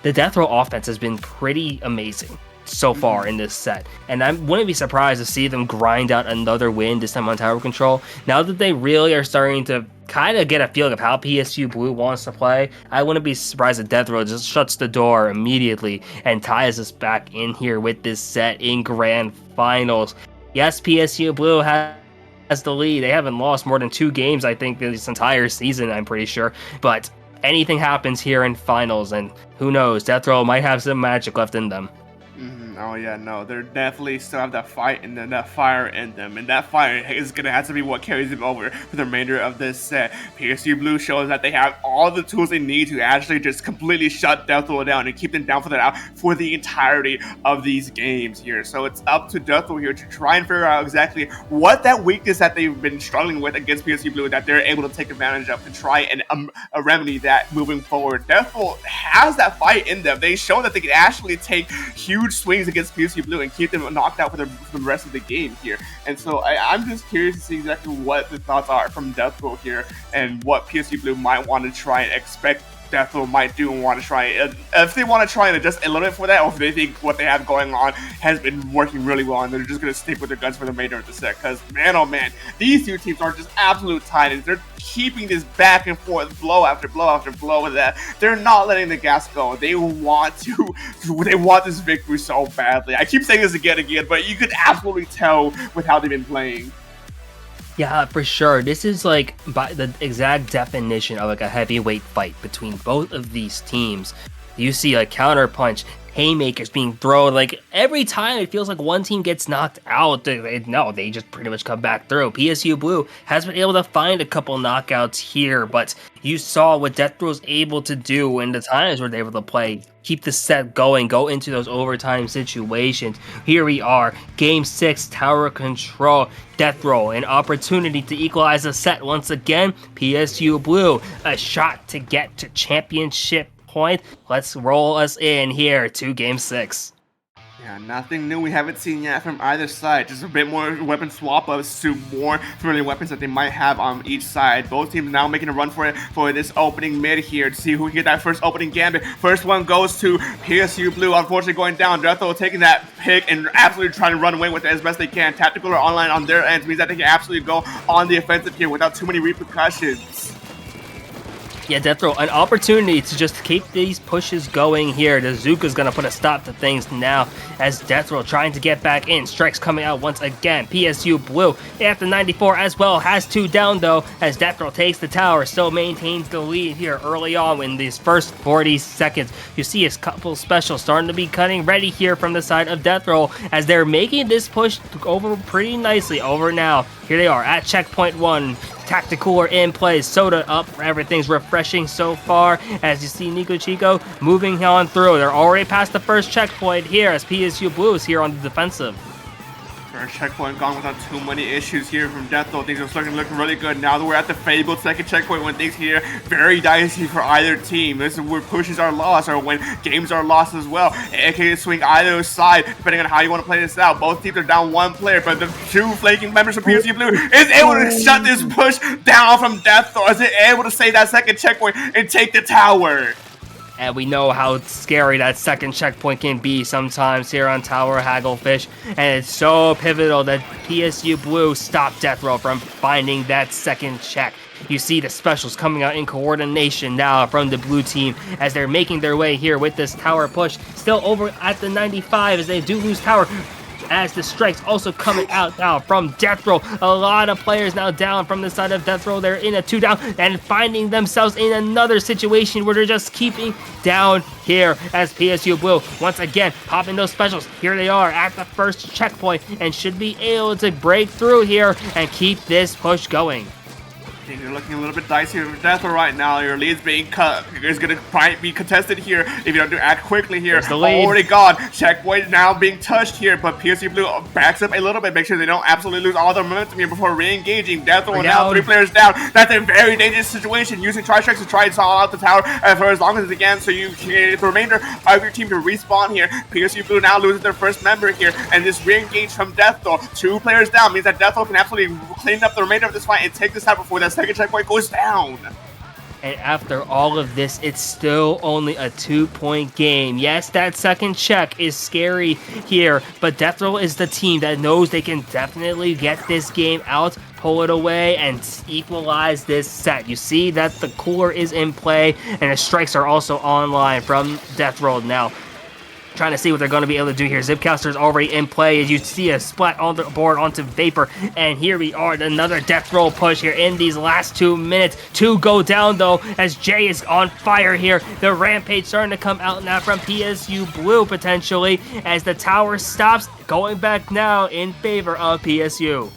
the Death Roll offense has been pretty amazing so far in this set, and I wouldn't be surprised to see them grind out another win, this time on Tower Control. Now that they really are starting to kind of get a feeling of how PSU Blue wants to play, I wouldn't be surprised if Death Roll just shuts the door immediately and ties us back in here with this set in Grand Finals. Yes, PSU Blue has the lead. They haven't lost more than 2 games, I think, this entire season, I'm pretty sure, but anything happens here in finals, and who knows, Death Roll might have some magic left in them. Oh yeah, no, they're definitely still have that fight and then that fire in them, and that fire is gonna have to be what carries them over for the remainder of this set. PSU Blue shows that they have all the tools they need to actually just completely shut Death Roll down and keep them down for the entirety of these games here. So it's up to Death Roll here to try and figure out exactly what that weakness that they've been struggling with against PSU Blue that they're able to take advantage of to try and remedy that moving forward. Death Roll has that fight in them. They've shown that they can actually take huge swings against PSU Blue and keep them knocked out for the rest of the game here. And so I'm just curious to see exactly what the thoughts are from Death Roll here and what PSU Blue might want to try and expect Death Row might do and want to try. If they want to try and adjust a little bit for that, or if they think what they have going on has been working really well and they're just going to stick with their guns for the remainder of the set. Because, man, oh man, these two teams are just absolute titans. They're keeping this back and forth, blow after blow after blow, that they're not letting the gas go. They want this victory so badly. I keep saying this again and again, but you could absolutely tell with how they've been playing. Yeah, for sure. This is like by the exact definition of like a heavyweight fight between both of these teams. You see a counterpunch, haymakers being thrown. Like every time it feels like one team gets knocked out, they just pretty much come back through. PSU Blue has been able to find a couple knockouts here, but you saw what Death Row was able to do in the times where they were able to play. Keep the set going, go into those overtime situations. Here we are, Game 6, Tower Control. Death Row, an opportunity to equalize the set once again. PSU Blue, a shot to get to championship point. Let's roll us in here to Game 6. Yeah, nothing new we haven't seen yet from either side. Just a bit more weapon swap-ups to more familiar weapons that they might have on each side. Both teams now making a run for it for this opening mid here to see who can get that first opening gambit. First one goes to PSU Blue, unfortunately going down. Death Row taking that pick and absolutely trying to run away with it as best they can. Tactical or online on their ends means that they can absolutely go on the offensive here without too many repercussions. Yeah, Death Row, an opportunity to just keep these pushes going here. The Zuka's going to put a stop to things now as Death Row trying to get back in. Strikes coming out once again. PSU Blue after 94 as well. Has 2 down though as Death Row takes the tower. Still maintains the lead here early on in these first 40 seconds. You see a couple specials starting to be cutting ready here from the side of Death Row as they're making this push over pretty nicely over now. Here they are at checkpoint 1. Tactical in play, soda up, everything's refreshing so far as you see Nico Chico moving on through. They're already past the first checkpoint here as PSU Blue is here on the defensive. First checkpoint gone without too many issues here from Death Row. Things are starting to look really good. Now that we're at the fabled second checkpoint when things here very dicey for either team. This is where pushes are lost or when games are lost as well. It can swing either side depending on how you want to play this out. Both teams are down 1 player, but the 2 flanking members of PSU Blue is able to shut this push down from Death Row. Is it able to save that second checkpoint and take the tower? And we know how scary that second checkpoint can be sometimes here on Tower Hagglefish. And it's so pivotal that PSU Blue stopped Death Row from finding that second check. You see the specials coming out in coordination now from the blue team as they're making their way here with this tower push. Still over at the 95 as they do lose tower. As the strikes also coming out now from Death Row. A lot of players now down from the side of Death Row. They're in a 2 down and finding themselves in another situation where they're just keeping down here as PSU Blue once again popping those specials. Here they are at the first checkpoint and should be able to break through here and keep this push going. You're looking a little bit dicey with Death Row right now. Your lead's being cut. It's going to probably be contested here if you don't act quickly here. Already gone. Checkpoint now being touched here, but PSU Blue backs up a little bit. Make sure they don't absolutely lose all their momentum here before re-engaging. Death Row now 3 players down. That's a very dangerous situation. Using tri-strikes to try and stall out the tower for as long as they can so you can get the remainder of your team to respawn here. PSU Blue now loses their first member here, and this re-engage from Death Row. 2 players down means that Death Row can absolutely clean up the remainder of this fight and take this out before that second checkpoint goes down. And after all of this, it's still only a 2-point game. Yes, that second check is scary here, but Death Row is the team that knows they can definitely get this game out, pull it away, and equalize this set. You see that the cooler is in play, and the strikes are also online from Death Row now. Trying to see what they're going to be able to do here. Zipcaster is already in play as you see a splat on the board onto Vapor. And here we are, another Death Row push here in these last 2 minutes. 2 go down though as Jay is on fire here. The Rampage starting to come out now from PSU Blue potentially as the tower stops, going back now in favor of PSU.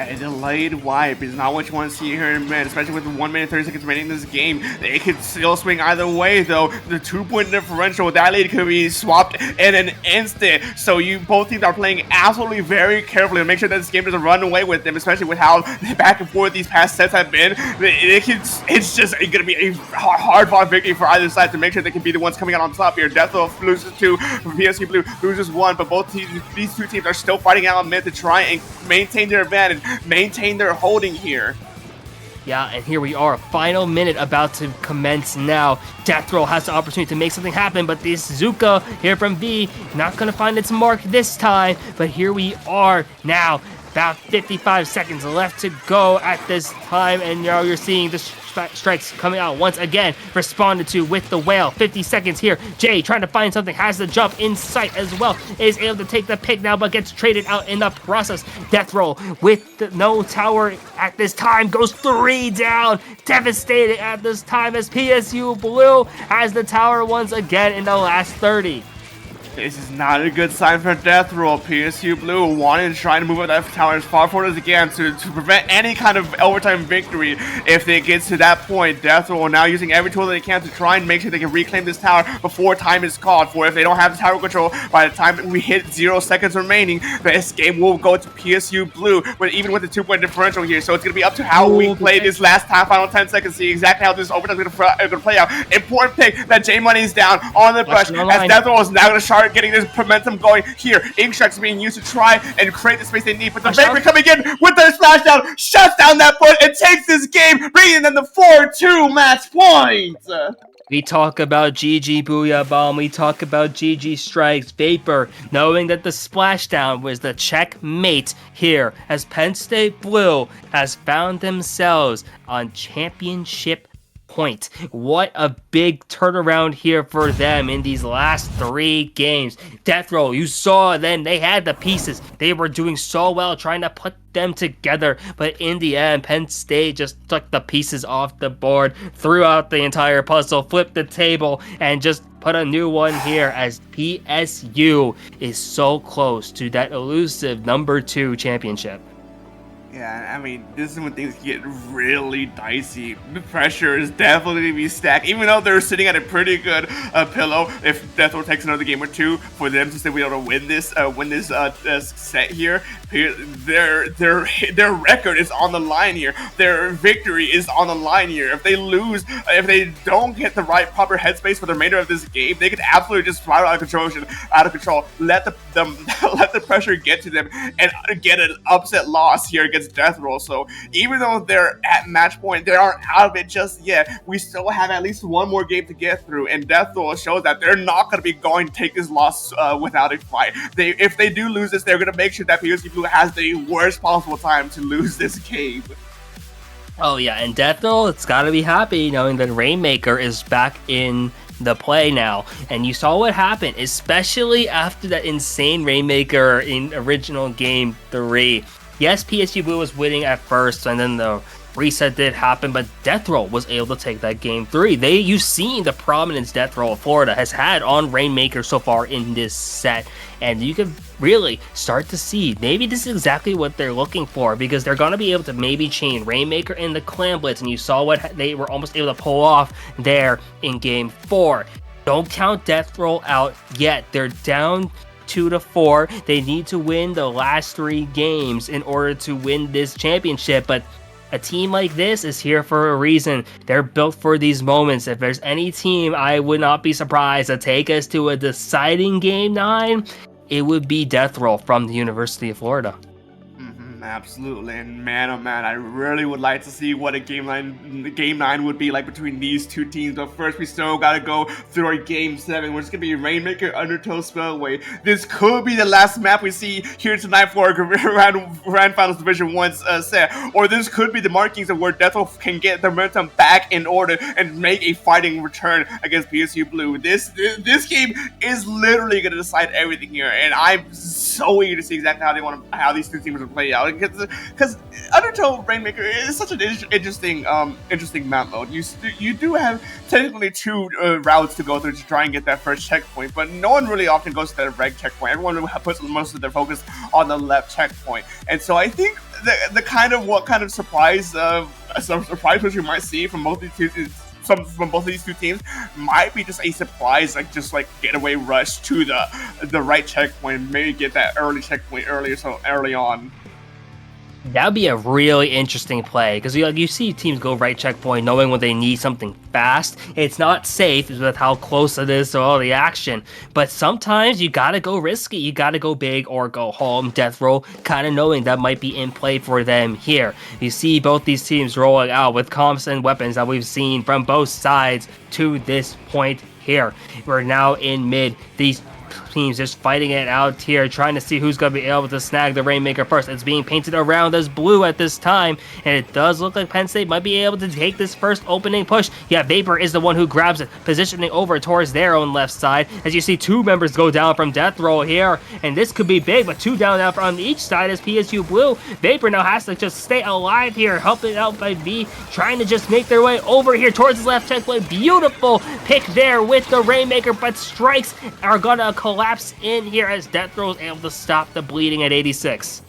A delayed wipe is not what you want to see here in a minute, especially with 1 minute 30 seconds remaining in this game. They could still swing either way though. The 2-point differential, that lead could be swapped in an instant. So you both teams are playing absolutely very carefully to make sure that this game doesn't run away with them, especially with how back and forth these past sets have been. It's just going to be a hard-fought victory for either side to make sure they can be the ones coming out on top here. Death Row loses 2, PSU Blue loses 1, but both teams, these 2 teams are still fighting out a minute to try and maintain their advantage, maintain their holding here. Yeah, and here we are, final minute about to commence now. Death Roll has the opportunity to make something happen, but this Zuka here from V, not going to find its mark this time. But here we are now, about 55 seconds left to go at this time, and now you're seeing the strikes coming out once again, responded to with the whale. 50 seconds here. Jay trying to find something, has the jump in sight as well, is able to take the pick now, but gets traded out in the process. Death Roll with no tower at this time, goes 3 down. Devastated at this time as PSU Blue has the tower once again in the last 30. This is not a good sign for Death Roll. PSU Blue wanted to try to move up that tower as far forward as they can to prevent any kind of overtime victory. If they get to that point, Death Roll now using every tool that they can to try and make sure they can reclaim this tower before time is called for. If they don't have the tower control, by the time we hit 0 seconds remaining, this game will go to PSU Blue, but even with the 2-point differential here. So it's going to be up to how we play this last time, final 10 seconds, see exactly how this overtime is going to play out. Important pick that J Money is down on the brush as Death Roll is now going to start getting this momentum going here. Inkstrikes being used to try and create the space they need, but the Vapor coming in with the splashdown shuts down that foot and takes this game, bringing them the 4-2 match point. We talk about GG Booyah Bomb, we talk about GG Strikes, Vapor, knowing that the splashdown was the checkmate here as Penn State Blue has found themselves on championship point. What a big turnaround here for them in these last 3 games. Death Roll, you saw then they had the pieces. They were doing so well trying to put them together, but in the end, Penn State just took the pieces off the board, threw out the entire puzzle, flipped the table, and just put a new one here as PSU is so close to that elusive number 2 championship. Yeah, I mean, this is when things get really dicey. The pressure is definitely going to be stacked, even though they're sitting at a pretty good pillow. If Death Roll takes another game or 2 for them to say we able to win this set here, their record is on the line here. Their victory is on the line here. If they lose, if they don't get the right proper headspace for the remainder of this game, they could absolutely just spiral out of control. Let the pressure get to them and get an upset loss here against Death Roll. So even though they're at match point, they aren't out of it just yet. We still have at least one more game to get through, and Death Roll shows that they're not going to be going to take this loss without a fight. If they do lose this, they're going to make sure that PSU Blue has the worst possible time to lose this game. Oh yeah, and Death Roll, it's got to be happy knowing that Rainmaker is back in the play now, and you saw what happened, especially after that insane Rainmaker in original game 3. Yes, PSU Blue was winning at first, and then the reset did happen, but Death Roll was able to take that game 3. You've seen the prominence Death Roll Florida has had on Rainmaker so far in this set, and you can really start to see maybe this is exactly what they're looking for, because they're going to be able to maybe chain Rainmaker and the Clan Blitz, and you saw what they were almost able to pull off there in game 4. Don't count Death Roll out yet. They're down 2-4. They need to win the last 3 games in order to win this championship, but a team like this is here for a reason. They're built for these moments. If there's any team I would not be surprised to take us to a deciding game 9, it would be Death Roll from the University of Florida. Absolutely, and man, oh man, I really would like to see what a game 9 would be like between these 2 teams. But first, we still gotta go through our game 7, which is gonna be Rainmaker Undertow Spellway. This could be the last map we see here tonight for our Grand Finals Division 1 set, or this could be the markings of where Death Roll can get the momentum back in order and make a fighting return against PSU Blue. This game is literally gonna decide everything here, and I'm so eager to see exactly how these 2 teams will play out. Because Undertow Rainmaker is such an interesting map mode. You do have technically 2 routes to go through to try and get that first checkpoint, but no one really often goes to that right checkpoint. Everyone puts most of their focus on the left checkpoint, and so I think what kind of surprise which we might see from both these 2 teams. From both of these 2 teams might be just a surprise, like getaway rush to the right checkpoint, maybe get that early checkpoint early on. That'd be a really interesting play because you see teams go right checkpoint knowing when they need something fast. It's not safe with how close it is to all the action, but sometimes you gotta go risky. You gotta go big or go home. Death roll, kind of knowing that might be in play for them here. You see both these teams rolling out with comps and weapons that we've seen from both sides to this point here. We're now in mid. These teams just fighting it out here, trying to see who's going to be able to snag the Rainmaker first. It's being painted around as blue at this time, and it does look like Penn State might be able to take this first opening push. Yeah, Vapor is the one who grabs it, positioning over towards their own left side, as you see two members go down from death roll here, and this could be big, but two down now on each side as PSU Blue. Vapor now has to just stay alive here, helping out by V, trying to just make their way over here towards his left checkpoint. Beautiful pick there with the Rainmaker, but strikes are gonna collapse in here as Death Roll is able to stop the bleeding at 86.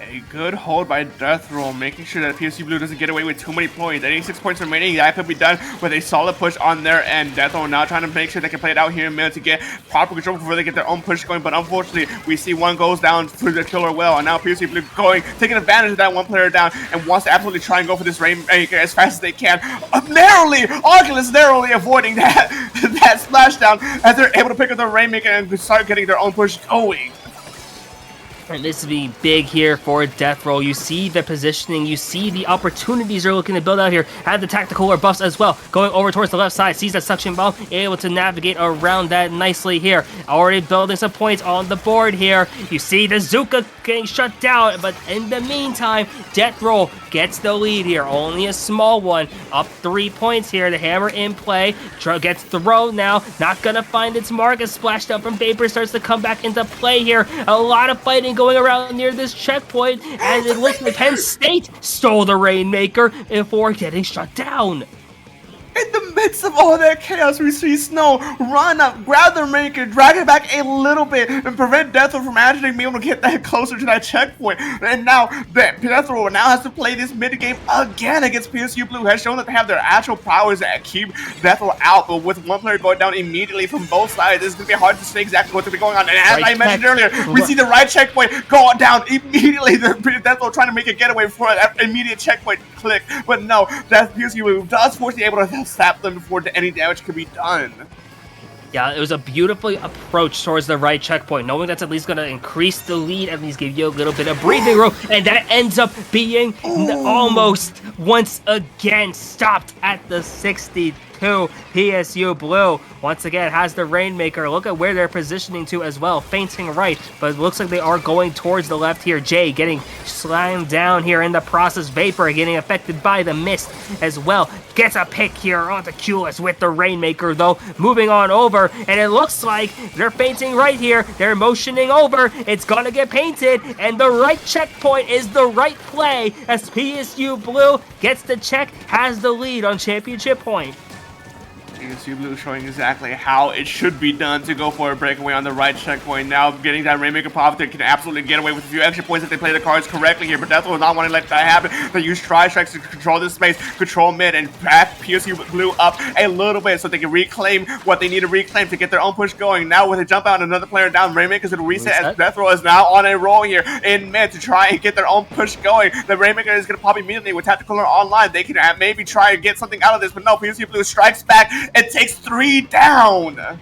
A good hold by Death Roll, making sure that PSU Blue doesn't get away with too many points. 86 points remaining. That could be done with a solid push on their end. Death Roll now trying to make sure they can play it out here in a minute to get proper control before they get their own push going. But unfortunately, we see one goes down through the killer well, and now PSU Blue taking advantage of that one player down and wants to absolutely try and go for this Rainmaker as fast as they can. Narrowly, Oculus narrowly avoiding that splashdown as they're able to pick up the Rainmaker and start getting their own push going. And this will be big here for Death Roll. You see the positioning, you see the opportunities they're looking to build out here. Have the tactical or buffs as well. Going over towards the left side, sees that suction bomb, able to navigate around that nicely here. Already building some points on the board here. You see the Zuka getting shut down, but in the meantime, Death Roll gets the lead here. Only a small one. Up 3 points here. The hammer in play. Gets thrown now. Not gonna find its mark as splashed up from Vapor starts to come back into play here. A lot of fighting going around near this checkpoint, and it looks like Penn State stole the Rainmaker before getting shut down. In the midst of all that chaos, we see Snow run up, grab the Rainmaker, drag it back a little bit, and prevent Death Roll from actually being able to get that closer to that checkpoint. And now, Death Roll now has to play this mid-game again against PSU Blue. Has shown that they have their actual powers that keep Death Roll out, but with one player going down immediately from both sides, it's going to be hard to say exactly what's going to be going on. And as I mentioned earlier, we see the right checkpoint go on immediately. Death Roll trying to make a getaway for that immediate checkpoint click, but no, that PSU Blue does force the able to slap them before any damage could be done. Yeah, it was a beautiful approach towards the right checkpoint, knowing that's at least going to increase the lead, at least give you a little bit of breathing room, and that ends up being almost once again stopped at the 62. PSU Blue once again has the Rainmaker. Look at where they're positioning to as well, feinting right, but it looks like they are going towards the left here. Jay getting slammed down here in the process. Vapor getting affected by the mist as well. Gets a pick here onto Culus with the Rainmaker though. Moving on over, and it looks like they're feinting right here. They're motioning over. It's gonna get painted, and the right checkpoint is the right play as PSU Blue gets the check, has the lead on championship point. PSU Blue showing exactly how it should be done to go for a breakaway on the right checkpoint. Now getting that Rainmaker pop, they can absolutely get away with a few extra points if they play the cards correctly here, but Death Roll will not want to let that happen. They use Tri-Strikes to control this space, control mid, and back PSU Blue up a little bit so they can reclaim what they need to reclaim to get their own push going. Now with a jump out and another player down, Rainmaker's going to reset as Death Roll is now on a roll here in mid to try and get their own push going. The Rainmaker is going to pop immediately with Tactical Online. They can maybe try and get something out of this, but no, PSU Blue strikes back. It takes 3 down.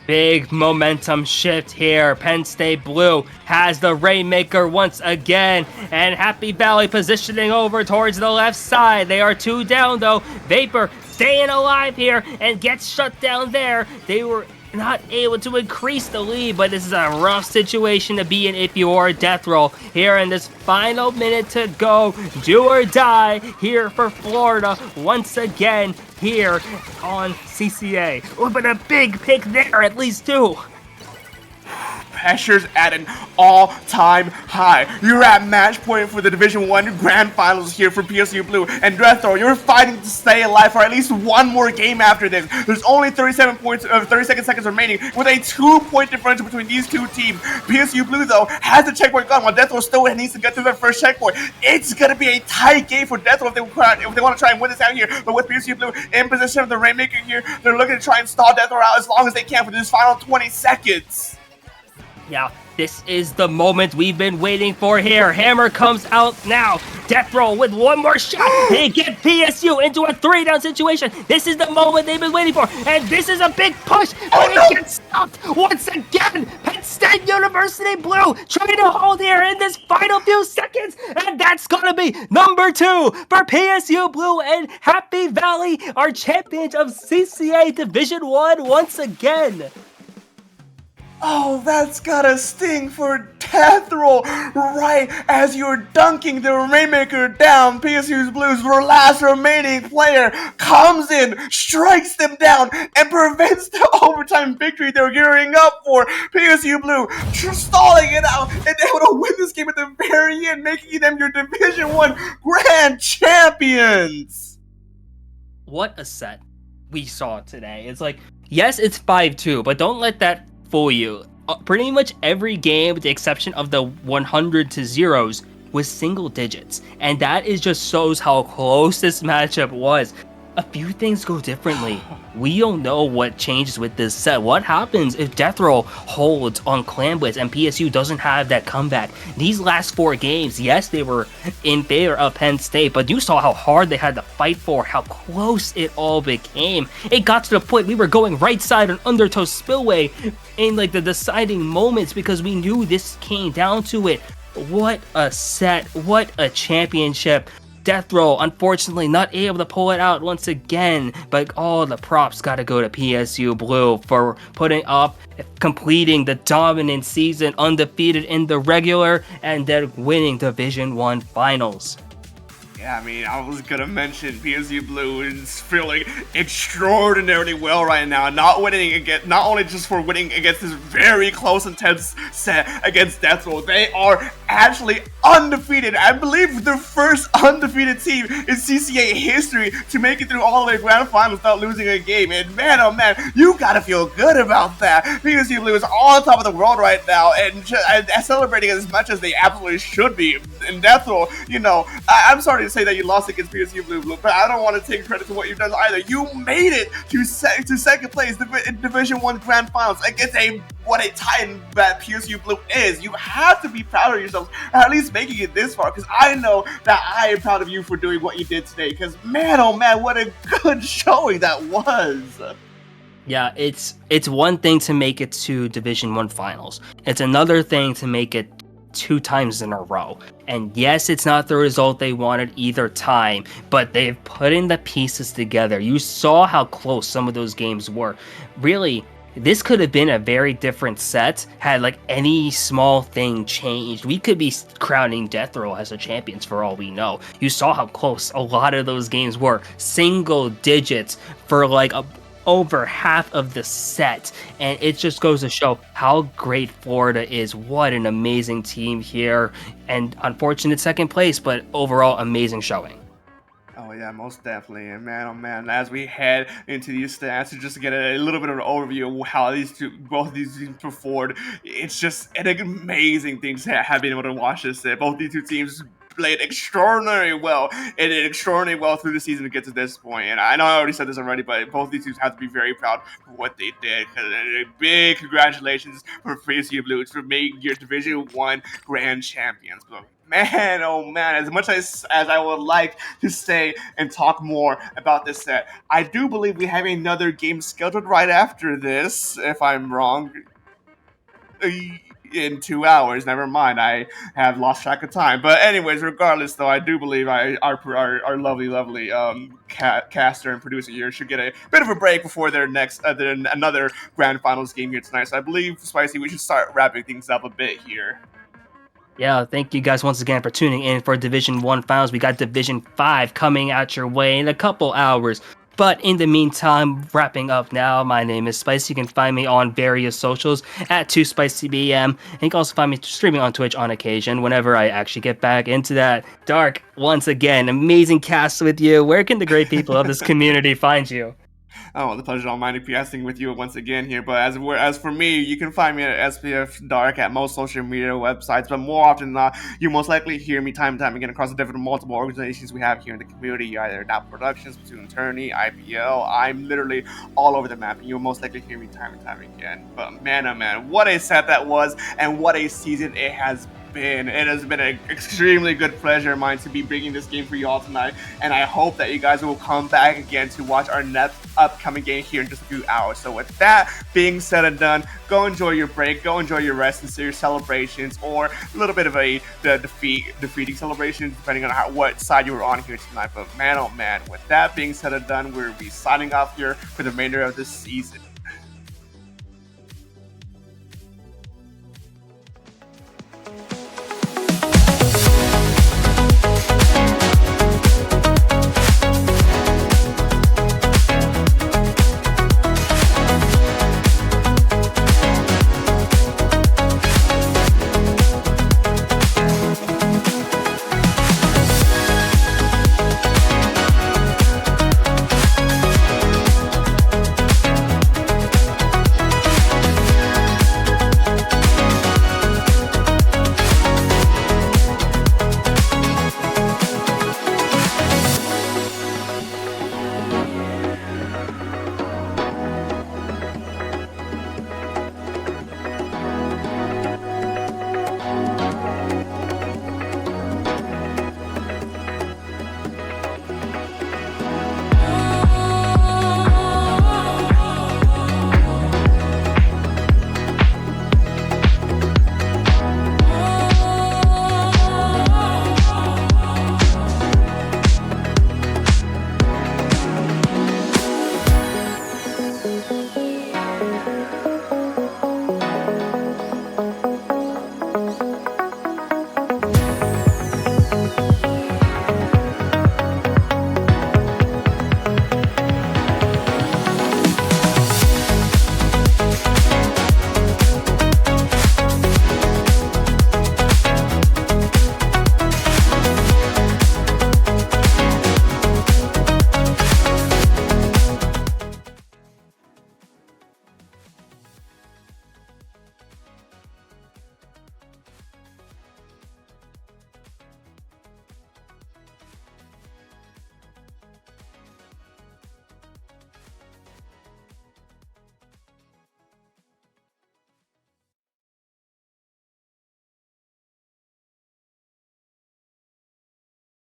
Big momentum shift here. Penn State Blue has the Rainmaker once again, and Happy Valley positioning over towards the left side. They are 2 down though. Vapor staying alive here and gets shut down there. They were not able to increase the lead, but this is a rough situation to be in if you are Death Roll. Here in this final minute to go, do or die here for Florida once again here on CCA. Oh, but a big pick there, at least 2. Pressure's at an all-time high. You're at match point for the Division 1 Grand Finals here for PSU Blue. And Death Roll, you're fighting to stay alive for at least one more game after this. There's only 37 seconds remaining with a 2-point differential between these two teams. PSU Blue, though, has the checkpoint gone while Death Roll still needs to get through their first checkpoint. It's going to be a tight game for Death Roll if they want to try and win this out here. But with PSU Blue in position of the Rainmaker here, they're looking to try and stall Death Roll out as long as they can for this final 20 seconds. Yeah, This is the moment we've been waiting for here. Hammer comes out now. Death Roll with one more shot. They get PSU into a 3-down situation. This is the moment they've been waiting for. And this is a big push, but it gets stopped once again. Penn State University Blue trying to hold here in this final few seconds. And that's going to be number 2 for PSU Blue. And Happy Valley are champions of CCA Division 1 once again. Oh, that's gotta sting for Death Roll! Right as you're dunking the Rainmaker down, PSU's Blues' last remaining player comes in, strikes them down, and prevents the overtime victory they're gearing up for. PSU Blue stalling it out and able to win this game at the very end, making them your Division 1 Grand Champions! What a set we saw today. It's like, yes, it's 5-2, but don't let that fool you. Pretty much every game, with the exception of the 100 to zeros, was single digits, and that is just shows how close this matchup was. A few things go differently. We don't know what changes with this set. What happens if Death Roll holds on Clan Blitz and PSU doesn't have that comeback? These last 4 games, yes, they were in favor of Penn State, but you saw how hard they had to fight for, how close it all became. It got to the point we were going right side on Undertow Spillway in like the deciding moments because we knew this came down to it. What a set, what a championship. Death Roll, unfortunately, not able to pull it out once again, but all the props gotta go to PSU Blue for completing the dominant season, undefeated in the regular, and then winning Division 1 finals. Yeah, I mean, I was gonna mention PSU Blue is feeling extraordinarily well right now. Not only just for winning against this very close, intense set against Death Roll, they are actually undefeated. I believe the first undefeated team in CCA history to make it through all the way to grand finals without losing a game. And man, oh man, you gotta feel good about that. PSU Blue is on top of the world right now and celebrating as much as they absolutely should be. And Death Roll, you know, I'm sorry to say that you lost against PSU Blue, but I don't want to take credit to what you've done either. You made it to second place in Division 1 Grand Finals against what a titan that PSU Blue is. You have to be proud of yourselves, at least making it this far, because I know that I am proud of you for doing what you did today, because man, oh man, what a good showing that was. Yeah, it's one thing to make it to Division 1 Finals. It's another thing to make it 2 times in a row. And yes, it's not the result they wanted either time, but they've put in the pieces together. You saw how close some of those games were. Really, this could have been a very different set had like any small thing changed. We could be crowning Death Roll as the champions for all we know. You saw how close a lot of those games were. Single digits for like over half of the set, and it just goes to show how great Florida is. What an amazing team here, and unfortunate second place, but overall amazing showing. Oh yeah, most definitely. And man, oh man, as we head into these stats to just get a little bit of an overview of how both these teams performed, it's just an amazing thing to have been able to watch this. Both these 2 teams played extraordinarily well and did extraordinarily well through the season to get to this point. And I know I already said this already, but both these teams have to be very proud for what they did. Big congratulations for PSU Blues for making your Division 1 Grand Champions. Man, oh man, as much as I would like to say and talk more about this set, I do believe we have another game scheduled right after this, if I'm wrong. In 2 hours, never mind, I have lost track of time. But anyways, regardless though, I do believe our lovely caster and producer here should get a bit of a break before their next another grand finals game here tonight. So I believe, Spicy, we should start wrapping things up a bit here. Yeah, thank you guys once again for tuning in for Division 1 Finals. We got Division 5 coming at your way in a couple hours. But in the meantime, wrapping up now, my name is Spicy. You can find me on various socials at 2SpicyBM. And you can also find me streaming on Twitch on occasion whenever I actually get back into that. Dark, once again, amazing cast with you. Where can the great people of this community find you? Oh, the pleasure all mine to be casting with you once again here. But as for me, you can find me at SPF Dark at most social media websites. But more often than not, you most likely hear me time and time again across the different multiple organizations we have here in the community, either Dap Productions, Platoon Attorney, IPL. I'm literally all over the map, and you'll most likely hear me time and time again. But man, oh man, what a set that was, and what a season it has been. It has been an extremely good pleasure of mine to be bringing this game for you all tonight, and I hope that you guys will come back again to watch our next upcoming game here in just a few hours. So with that being said and done, go enjoy your break, go enjoy your rest and your celebrations, or a little bit of the defeating celebration, depending on what side you were on here tonight. But man, oh man, with that being said and done, we'll be signing off here for the remainder of this season.